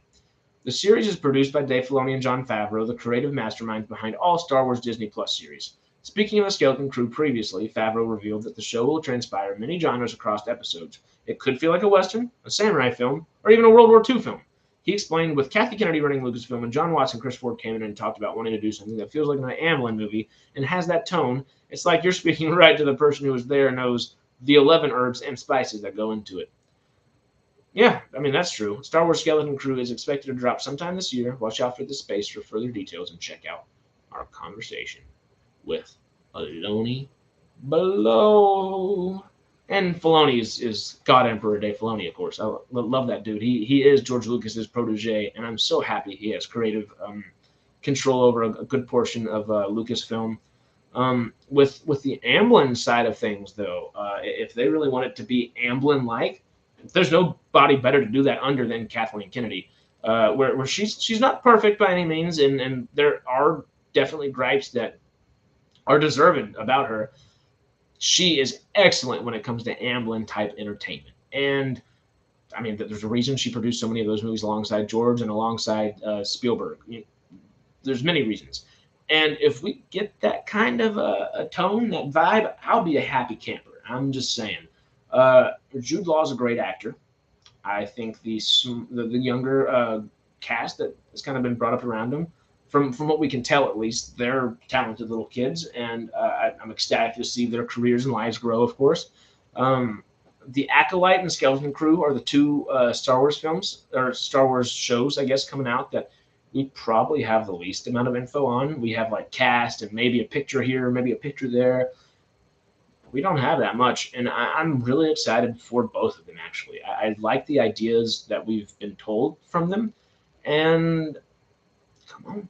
The series is produced by Dave Filoni and Jon Favreau, the creative masterminds behind all Star Wars Disney Plus series. Speaking of the Skeleton Crew previously, Favreau revealed that the show will transpire many genres across episodes. It could feel like a Western, a samurai film, or even a World War II film. He explained, with Kathy Kennedy running Lucasfilm and John Watts and Chris Ford came in and talked about wanting to do something that feels like an Amblin movie and has that tone, it's like you're speaking right to the person who was there and knows the 11 herbs and spices that go into it. Yeah, I mean, that's true. Star Wars Skeleton Crew is expected to drop sometime this year. Watch out for the space for further details and check out our conversation with Filoni below. And Filoni is God Emperor Dave Filoni, of course. I love that dude. He is George Lucas's protege, and I'm so happy he has creative control over a good portion of Lucasfilm. With the Amblin side of things, though, if they really want it to be Amblin-like, there's nobody better to do that under than Kathleen Kennedy. Where she's not perfect by any means, and there are definitely gripes that are deserving about her. She is excellent when it comes to Amblin type entertainment, and I mean, there's a reason she produced so many of those movies alongside George and alongside Spielberg. There's many reasons, and if we get that kind of a tone, that vibe, I'll be a happy camper. I'm just saying. Jude Law is a great actor. I think the younger cast that has kind of been brought up around him, from what we can tell at least, they're talented little kids, and I'm ecstatic to see their careers and lives grow, of course. The Acolyte and Skeleton Crew are the 2 Star Wars films, or Star Wars shows, I guess, coming out that we probably have the least amount of info on. We have like cast and maybe a picture here, maybe a picture there. We don't have that much, and I'm really excited for both of them, actually. I like the ideas that we've been told from them, and come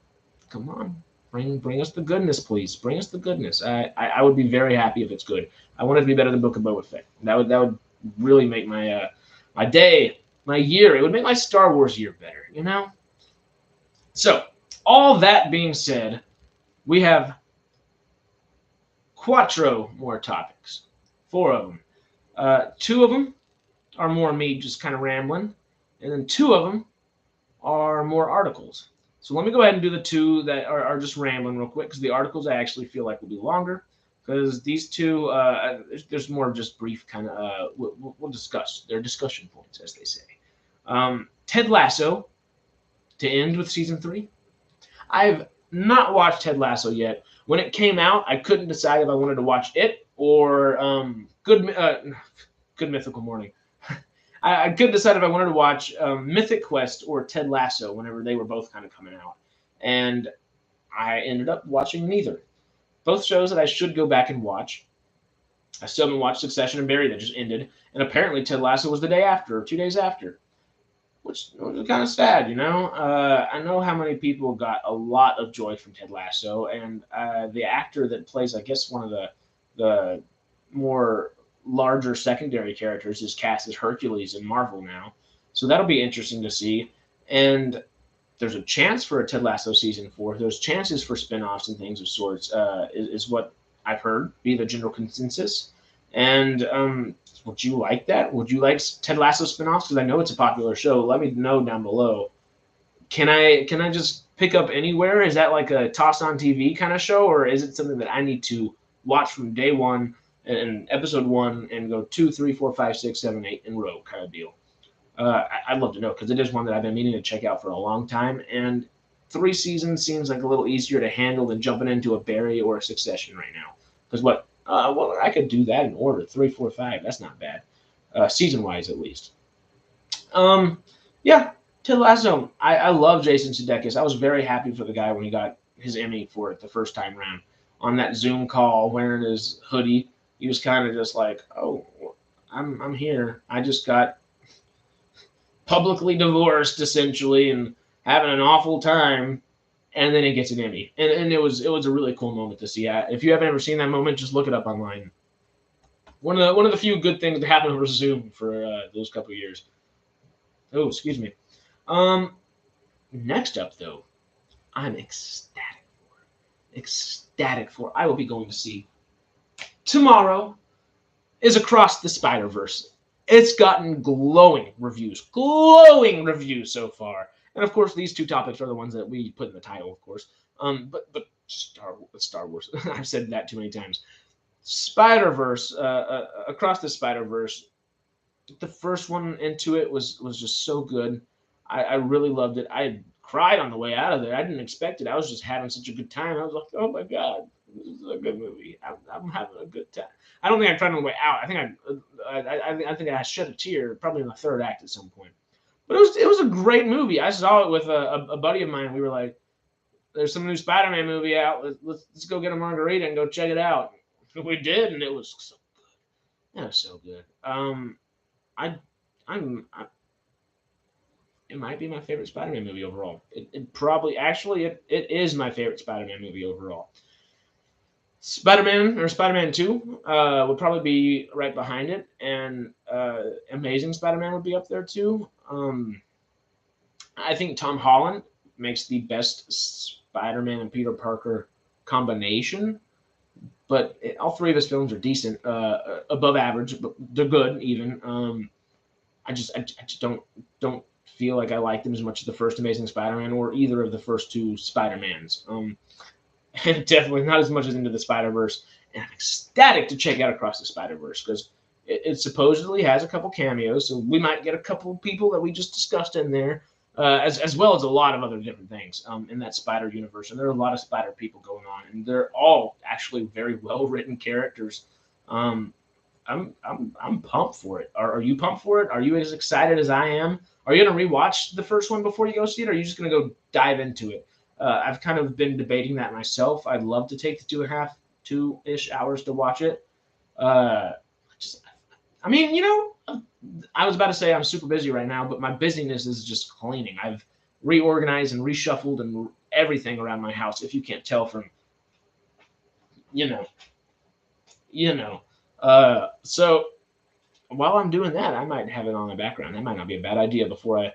on, bring us the goodness, please. Bring us the goodness. I would be very happy if it's good. I want it to be better than Book of Boba Fett. That would really make my my day, my year. It would make my Star Wars year better, you know? So, all that being said, we have 4 more topics. 4 of them. 2 of them are more me just kind of rambling, and then 2 of them are more articles. So let me go ahead and do the 2 that are just rambling real quick, because the articles I actually feel like will be longer, because these 2, there's more of just brief kind of, we'll discuss. They're discussion points, as they say. Ted Lasso, to end with season 3. I've not watched Ted Lasso yet. When it came out, I couldn't decide if I wanted to watch it or Good Mythical Morning. I couldn't decide if I wanted to watch Mythic Quest or Ted Lasso whenever they were both kind of coming out. And I ended up watching neither. Both shows that I should go back and watch. I still haven't watched Succession and Barry that just ended. And apparently Ted Lasso was the day after or 2 days after. Which was kind of sad, you know? I know how many people got a lot of joy from Ted Lasso. And the actor that plays, I guess, one of the more larger secondary characters is cast as Hercules in Marvel now. So that'll be interesting to see. And there's a chance for a Ted Lasso season 4. There's chances for spin-offs and things of sorts, is what I've heard be the general consensus. And would you like that? Would you like Ted Lasso spin-offs? Because I know it's a popular show. Let me know down below. Can I just pick up anywhere? Is that like a toss on TV kind of show, or is it something that I need to watch from day one and episode one and go 2, 3, 4, 5, 6, 7, 8 in a row kind of deal? I'd love to know because it is one that I've been meaning to check out for a long time, and 3 seasons seems like a little easier to handle than jumping into a Barry or a Succession right now. Because well, I could do that in order 3, 4, 5. That's not bad, season wise at least. Yeah, Ted Lasso. I love Jason Sudeikis. I was very happy for the guy when he got his Emmy for it the first time around on that Zoom call wearing his hoodie. He was kind of just like, "Oh, I'm here. I just got publicly divorced essentially and having an awful time," and then he gets an Emmy, and it was a really cool moment to see. If you haven't ever seen that moment, just look it up online. One of the few good things to happen over Zoom for those couple of years. Oh, excuse me. Next up though, I'm ecstatic for. Ecstatic for. I will be going to see tomorrow is Across the Spiderverse. It's gotten glowing reviews so far. And of course, these two topics are the ones that we put in the title, of course. But Star Wars. I've said that too many times. Spider-Verse, Across the Spider-Verse. The first one into it was just so good. I really loved it. I cried on the way out of there. I didn't expect it. I was just having such a good time. I was like, oh my god, this is a good movie. I'm having a good time. I don't think I cried on the way out. I think I shed a tear probably in the third act at some point. But it was a great movie. I saw it with a buddy of mine. We were like, "There's some new Spider-Man movie out. Let's go get a margarita and go check it out." We did, and it was so good. It was so good. It might be my favorite Spider-Man movie overall. It probably actually it is my favorite Spider-Man movie overall. Spider-Man or Spider-Man 2 would probably be right behind it, and Amazing Spider-Man would be up there too. I think Tom Holland makes the best Spider-Man and Peter Parker combination, but all 3 of his films are decent, above average, but they're good even. I just don't feel like I like them as much as the first Amazing Spider-Man or either of the first 2 Spider-Mans. And definitely not as much as Into the Spider-Verse. And I'm ecstatic to check out Across the Spider-Verse because it supposedly has a couple cameos, so we might get a couple people that we just discussed in there, as well as a lot of other different things in that Spider universe. And there are a lot of Spider people going on, and they're all actually very well written characters. I'm pumped for it. Are you pumped for it? Are you as excited as I am? Are you gonna rewatch the first one before you go see it? Or are you just gonna go dive into it? I've kind of been debating that myself. I'd love to take the 2.5-2-ish hours to watch it. I mean, I was about to say I'm super busy right now, but my busyness is just cleaning. I've reorganized and reshuffled and everything around my house. If you can't tell from, you know. So while I'm doing that, I might have it on the background. That might not be a bad idea before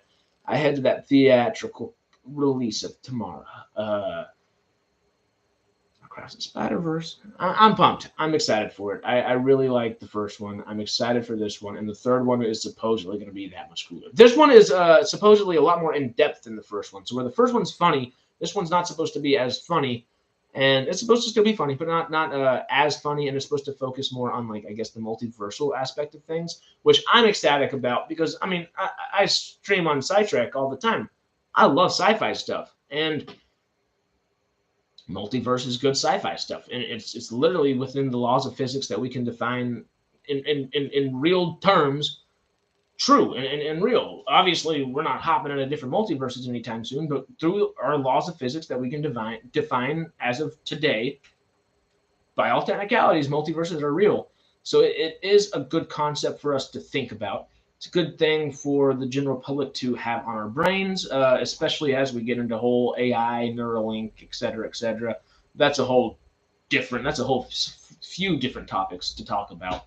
I head to that theatrical release of tomorrow. Across the Spider-Verse. I'm pumped. I'm excited for it. I really like the first one. I'm excited for this one, and the third one is supposedly going to be that much cooler. This one is supposedly a lot more in depth than the first one. So where the first one's funny, this one's not supposed to be as funny, and it's supposed to still be funny, but not as funny. And it's supposed to focus more on I guess the multiversal aspect of things, which I'm ecstatic about because I mean I stream on Sidetrack all the time. I love sci-fi stuff, and multiverse is good sci-fi stuff, and it's literally within the laws of physics that we can define in real terms, true and real. Obviously, we're not hopping into different multiverses anytime soon, but through our laws of physics that we can define as of today, by all technicalities, multiverses are real. So it is a good concept for us to think about. It's a good thing for the general public to have on our brains, especially as we get into whole AI, Neuralink, et cetera, et cetera. That's a whole different. That's a whole few different topics to talk about.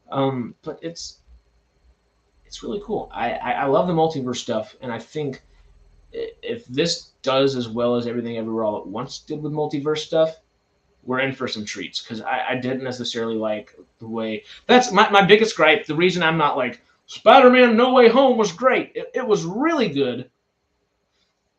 But it's really cool. I love the multiverse stuff, and I think if this does as well as Everything Everywhere All at Once did with multiverse stuff, we're in for some treats. Because I didn't necessarily like the way. That's my biggest gripe. The reason I'm not like Spider-Man No Way Home was great. It was really good.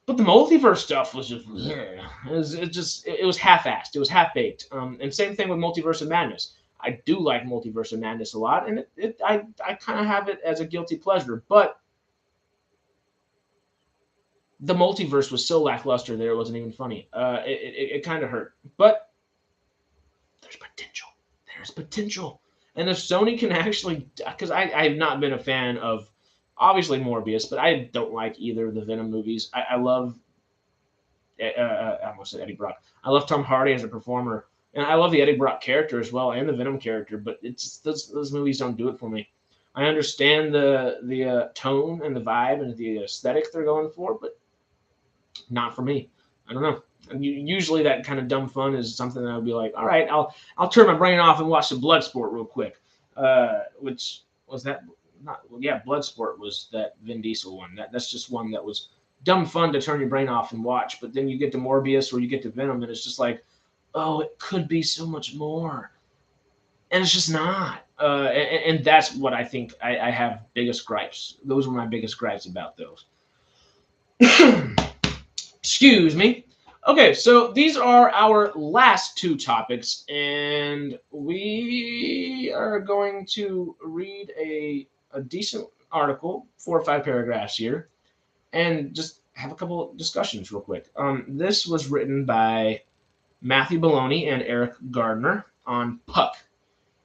But the multiverse stuff was just, yeah, it was half-assed. It was half-baked. And same thing with Multiverse of Madness. I do like Multiverse of Madness a lot, and I kind of have it as a guilty pleasure. But the multiverse was so lackluster there, it wasn't even funny. It kind of hurt. But there's potential. There's potential. And if Sony can actually, because I have not been a fan of, obviously Morbius, but I don't like either of the Venom movies. I love, I almost said Eddie Brock. I love Tom Hardy as a performer, and I love the Eddie Brock character as well, and the Venom character. But it's those movies don't do it for me. I understand the tone and the vibe and the aesthetic they're going for, but not for me. I don't know. Usually that kind of dumb fun is something that I would be like, all right, I'll turn my brain off and watch some Bloodsport real quick. Which was that? Bloodsport was that Vin Diesel one. That's just one that was dumb fun to turn your brain off and watch. But then you get to Morbius or you get to Venom, and it's just like, oh, it could be so much more, and it's just not. And that's what I think I have biggest gripes. Those were my biggest gripes about those. Excuse me. Okay, so these are our last two topics, and we are going to read a decent article, 4 or 5 paragraphs here, and just have a couple discussions real quick. This was written by Matthew Baloney and Eric Gardner on Puck.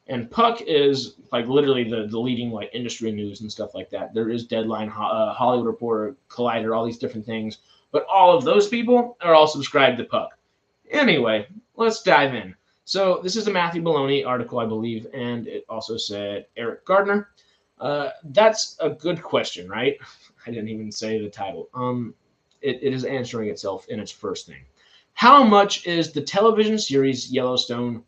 And Puck is like literally the leading like industry news and stuff like that. There is Deadline, Hollywood Reporter, Collider, all these different things. But all of those people are all subscribed to Puck. Anyway, let's dive in. So this is a Matthew Baloney article, I believe, and it also said Eric Gardner. That's a good question, right? I didn't even say the title. It is answering itself in its first thing. How much is the television series Yellowstone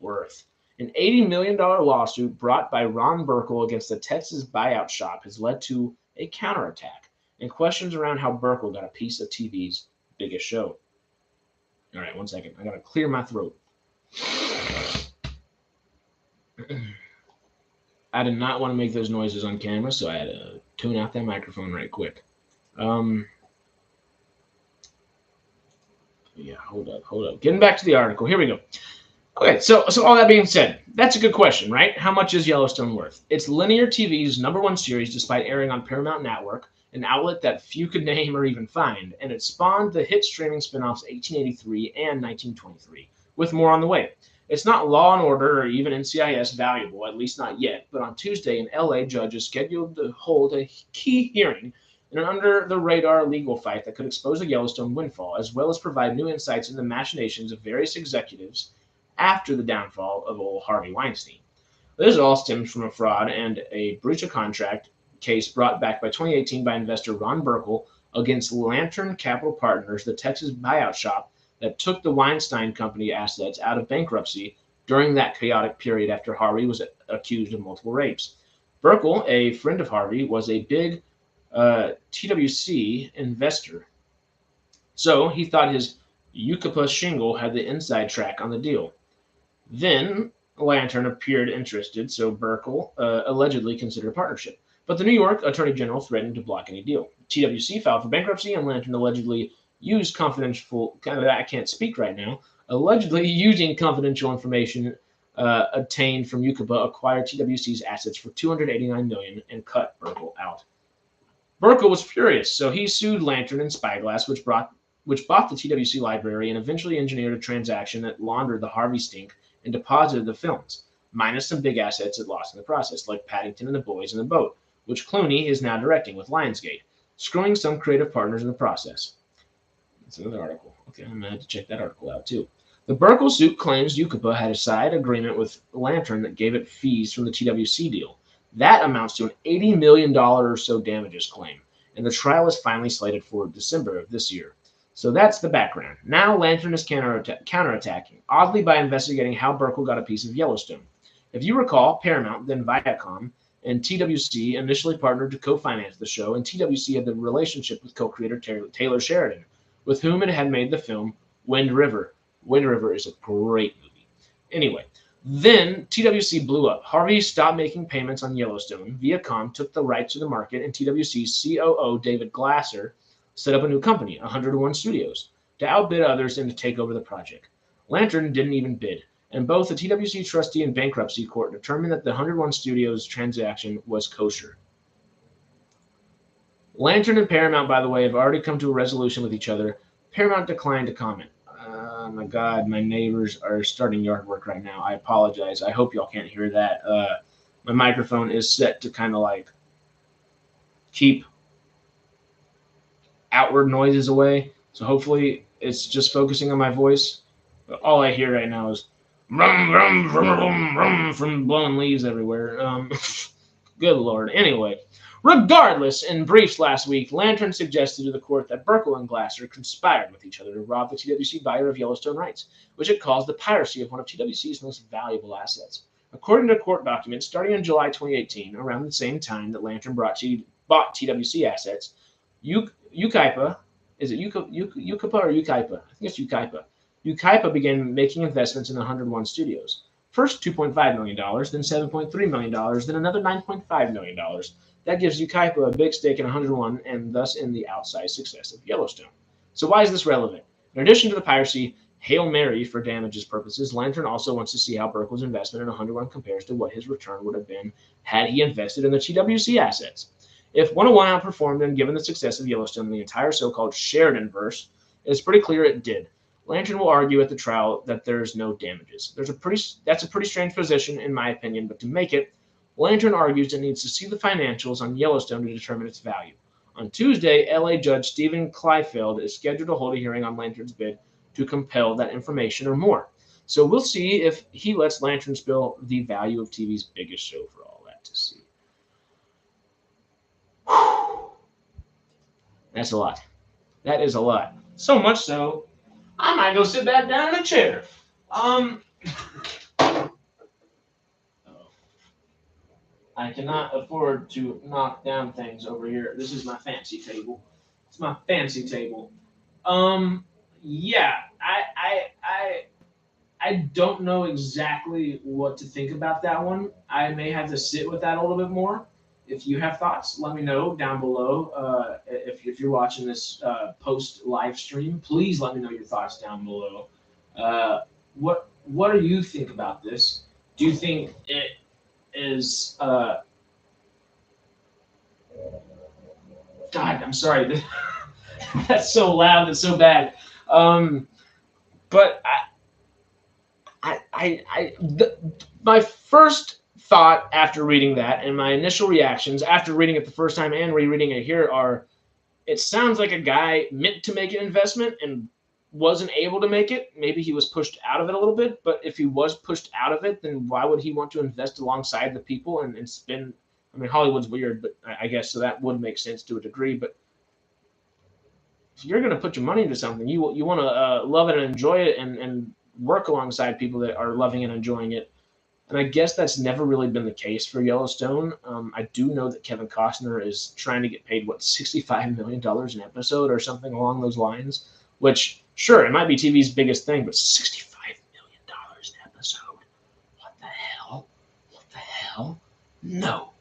worth? An $80 million lawsuit brought by Ron Burkle against the Texas buyout shop has led to a counterattack and questions around how Burkle got a piece of TV's biggest show. All right, 1 second. I got to clear my throat. I did not want to make those noises on camera, so I had to tune out that microphone right quick. Yeah, hold up. Getting back to the article. Here we go. Okay, so all that being said, that's a good question, right? How much is Yellowstone worth? It's linear TV's #1 series despite airing on Paramount Network, an outlet that few could name or even find, and it spawned the hit streaming spinoffs 1883 and 1923, with more on the way. It's not Law and Order or even NCIS valuable, at least not yet, but on Tuesday, an LA judge is scheduled to hold a key hearing in an under-the-radar legal fight that could expose the Yellowstone windfall, as well as provide new insights into the machinations of various executives after the downfall of old Harvey Weinstein. This all stems from a fraud and a breach of contract case brought back by 2018 by investor Ron Burkle against Lantern Capital Partners, the Texas buyout shop that took the Weinstein Company assets out of bankruptcy during that chaotic period after Harvey was accused of multiple rapes. Burkle, a friend of Harvey, was a big TWC investor, so he thought his Yucapa shingle had the inside track on the deal. Then Lantern appeared interested, so Burkle allegedly considered a partnership. But the New York Attorney General threatened to block any deal. TWC filed for bankruptcy, and Lantern allegedly used confidential, I can't speak right now, allegedly using confidential information obtained from Yucapa, acquired TWC's assets for $289 million and cut Burkle out. Burkle was furious, so he sued Lantern and Spyglass, which bought the TWC library and eventually engineered a transaction that laundered the Harvey stink and deposited the films, minus some big assets it lost in the process, like Paddington and the Boys in the Boat, which Clooney is now directing with Lionsgate, screwing some creative partners in the process. That's another article. Okay, I'm going to have to check that article out, too. The Burkle suit claims Yucapa had a side agreement with Lantern that gave it fees from the TWC deal. That amounts to an $80 million or so damages claim, and the trial is finally slated for December of this year. So that's the background. Now Lantern is counterattacking, oddly by investigating how Burkle got a piece of Yellowstone. If you recall, Paramount, then Viacom, and TWC initially partnered to co-finance the show, and TWC had the relationship with co-creator Taylor Sheridan, with whom it had made the film Wind River. Wind River is a great movie. Anyway, then TWC blew up. Harvey stopped making payments on Yellowstone. Viacom took the rights to the market, and TWC's COO David Glasser set up a new company, 101 Studios, to outbid others and to take over the project. Lantern didn't even bid, and both the TWC trustee and bankruptcy court determined that the 101 Studios transaction was kosher. Lantern and Paramount, by the way, have already come to a resolution with each other. Paramount declined to comment. Oh my God, my neighbors are starting yard work right now. I apologize. I hope y'all can't hear that. My microphone is set to kind of like keep outward noises away. So hopefully it's just focusing on my voice. But all I hear right now is rum, rum, rum, rum, rum from blowing leaves everywhere. Good Lord. Anyway, regardless, in briefs last week, Lantern suggested to the court that Burkle and Glasser conspired with each other to rob the TWC buyer of Yellowstone rights, which it calls the piracy of one of TWC's most valuable assets. According to court documents, starting in July 2018, around the same time that Lantern bought TWC assets, Ukaipa, is it Ukaipa or Ukaipa? I think it's Ukaipa. Ukaipa began making investments in the 101 Studios. First $2.5 million, then $7.3 million, then another $9.5 million. That gives Ukaipa a big stake in 101 and thus in the outsized success of Yellowstone. So why is this relevant? In addition to the piracy, Hail Mary for damages purposes, Lantern also wants to see how Burkle's investment in 101 compares to what his return would have been had he invested in the TWC assets. If 101 outperformed and given the success of Yellowstone in the entire so-called Sheridanverse, it's pretty clear it did. Lantern will argue at the trial that there's no damages. That's a pretty strange position, in my opinion, but to make it, Lantern argues it needs to see the financials on Yellowstone to determine its value. On Tuesday, LA Judge Stephen Kleifeld is scheduled to hold a hearing on Lantern's bid to compel that information or more. So we'll see if he lets Lantern spill the value of TV's biggest show for all that to see. That's a lot. That is a lot. So much so, I might go sit back down in a chair. I cannot afford to knock down things over here. This is my fancy table. It's my fancy table. Yeah, I don't know exactly what to think about that one. I may have to sit with that a little bit more. If you have thoughts, let me know down below. If you're watching this post live stream, please let me know your thoughts down below. What do you think about this? Do you think it is? God, I'm sorry. That's so loud. It's so bad. But my first thought after reading that and my initial reactions after reading it the first time and rereading it here are, it sounds like a guy meant to make an investment and wasn't able to make it. Maybe he was pushed out of it a little bit, but if he was pushed out of it, then why would he want to invest alongside the people and spend? I mean, Hollywood's weird, but I guess so that would make sense to a degree. But if you're going to put your money into something, you want to love it and enjoy it and work alongside people that are loving and enjoying it. And I guess that's never really been the case for Yellowstone. I do know that Kevin Costner is trying to get paid, $65 million an episode or something along those lines, which, sure, it might be TV's biggest thing, but $65 million an episode? What the hell? What the hell? No.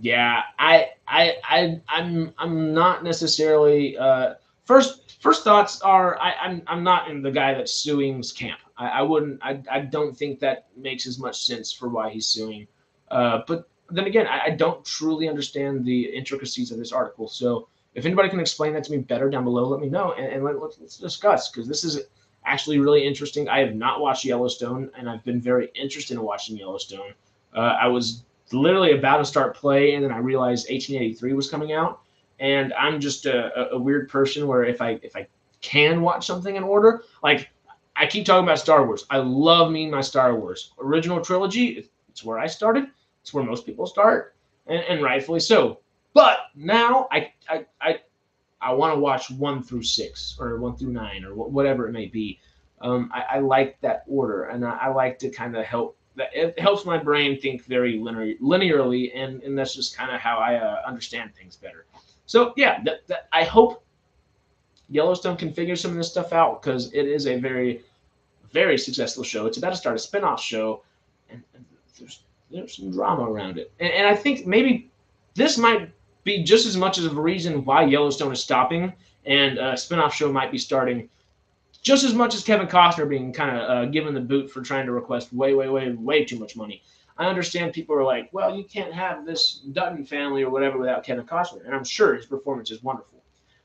Yeah, I'm not necessarily First thoughts are I'm not in the guy that's suing's camp. I don't think that makes as much sense for why he's suing. But then again, I don't truly understand the intricacies of this article. So if anybody can explain that to me better down below, let me know and let's discuss, because this is actually really interesting. I have not watched Yellowstone, and I've been very interested in watching Yellowstone. I was literally about to start play, and then I realized 1883 was coming out. And I'm just a weird person where if I can watch something in order, like I keep talking about Star Wars. I love me my Star Wars. Original trilogy, it's where I started. It's where most people start, and rightfully so. But now I want to watch 1 through 6 or 1 through 9 or whatever it may be. I like that order, and I like to kind of help. It helps my brain think very linearly, and that's just kind of how I understand things better. So yeah, I hope Yellowstone can figure some of this stuff out because it is a very successful show. It's about to start a spinoff show, and there's some drama around it, and I think maybe this might be just as much of a reason why Yellowstone is stopping, and a spinoff show might be starting just as much as Kevin Costner being kind of given the boot for trying to request way too much money. I understand people are like, well, you can't have this Dutton family or whatever without Kevin Costner, and I'm sure his performance is wonderful.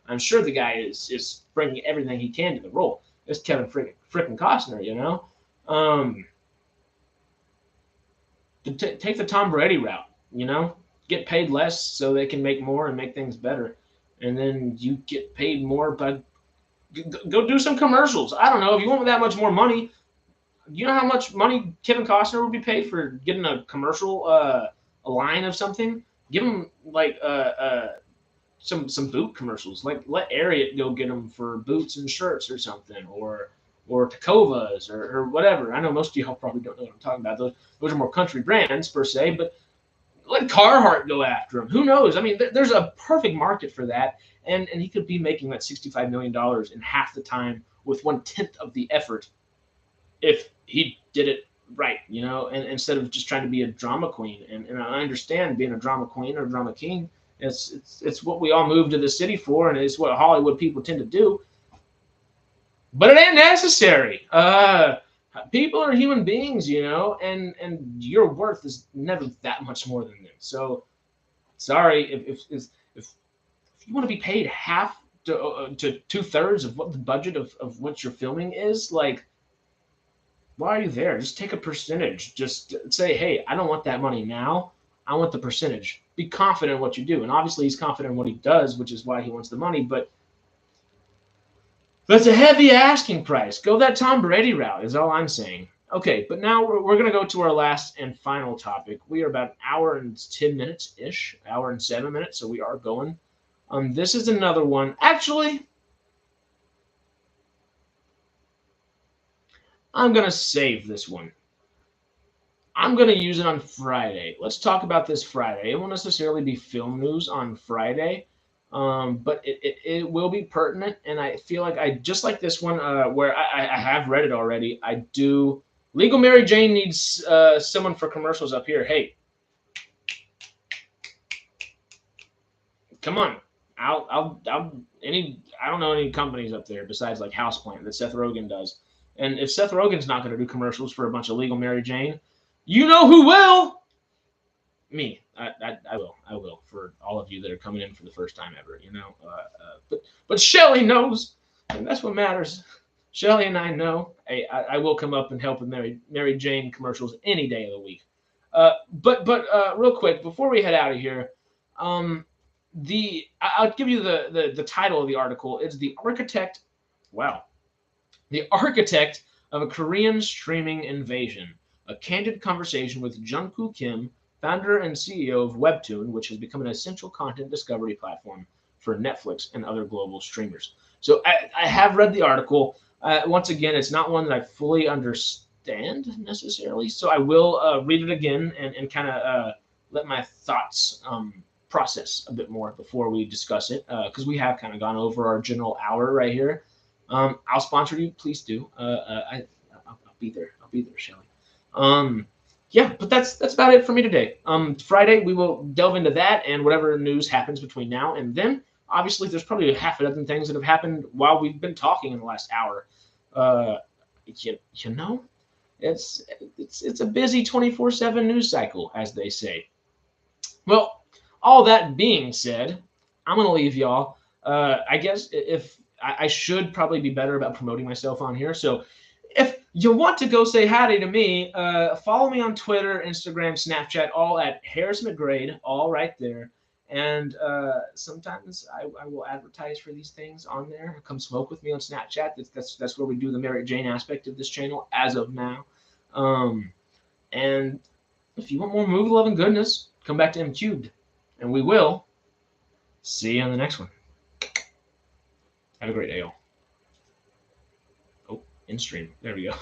I'm sure the guy is bringing everything he can to the role. It's Kevin freaking Costner, you know. Take the Tom Brady route, you know. Get paid less so they can make more and make things better, and then you get paid more by go do some commercials. I don't know if you want that much more money. You know how much money Kevin Costner would be paid for getting a commercial, a line of something? Give him like some boot commercials. Like let Ariat go get them for boots and shirts or something, or Tacovas or whatever. I know most of y'all probably don't know what I'm talking about. Those are more country brands per se, but let Carhartt go after him. Who knows? I mean, there's a perfect market for that, and he could be making that $65 million in half the time with 1/10 of the effort if he did it right, you know, and instead of just trying to be a drama queen. And I understand being a drama queen or a drama king. It's what we all moved to the city for, and it's what Hollywood people tend to do. But it ain't necessary. People are human beings, you know, and your worth is never that much more than them. So sorry if you want to be paid half to 2/3 of what the budget of what you're filming is, like, why are you there? Just take a percentage. Just say, hey, I don't want that money now. I want the percentage. Be confident in what you do. And obviously he's confident in what he does, which is why he wants the money, but that's a heavy asking price. Go that Tom Brady route is all I'm saying. Okay, but now we're going to go to our last and final topic. We are about an hour and 10 minutes-ish, hour and 7 minutes, so we are going. This is another one. Actually, I'm going to save this one. I'm going to use it on Friday. Let's talk about this Friday. It won't necessarily be film news on Friday, but it will be pertinent. And I feel like I just like this one where I have read it already. I do. Legal Mary Jane needs someone for commercials up here. Hey, come on. I don't know any companies up there besides like Houseplant that Seth Rogen does. And if Seth Rogen's not going to do commercials for a bunch of Legal Mary Jane, you know who will? Me. I will for all of you that are coming in for the first time ever. You know, but Shelly knows, and that's what matters. Shelly and I know. Hey, I will come up and help with Mary Jane commercials any day of the week. But real quick before we head out of here, I'll give you the title of the article. It's the architect. Wow. The architect of a Korean streaming invasion. A candid conversation with Jungkook Kim, founder and CEO of Webtoon, which has become an essential content discovery platform for Netflix and other global streamers. So I have read the article. Once again, it's not one that I fully understand necessarily, so I will read it again and kind of let my thoughts process a bit more before we discuss it, because we have kind of gone over our general hour right here. I'll sponsor you, please do. I'll be there. I'll be there, Shelly. Yeah, but that's about it for me today. Friday we will delve into that and whatever news happens between now and then. Obviously, there's probably half a dozen things that have happened while we've been talking in the last hour. You know, it's a busy 24/7 news cycle, as they say. Well, all that being said, I'm gonna leave y'all. I guess if I should probably be better about promoting myself on here. So if you want to go say howdy to me, follow me on Twitter, Instagram, Snapchat, all at Harris McGrade, all right there. And sometimes I will advertise for these things on there. Come smoke with me on Snapchat. That's where we do the Mary Jane aspect of this channel as of now. And if you want more movie loving goodness, come back to MCubed, and we will. See you on the next one. Have a great day, y'all. Oh, in stream. There we go.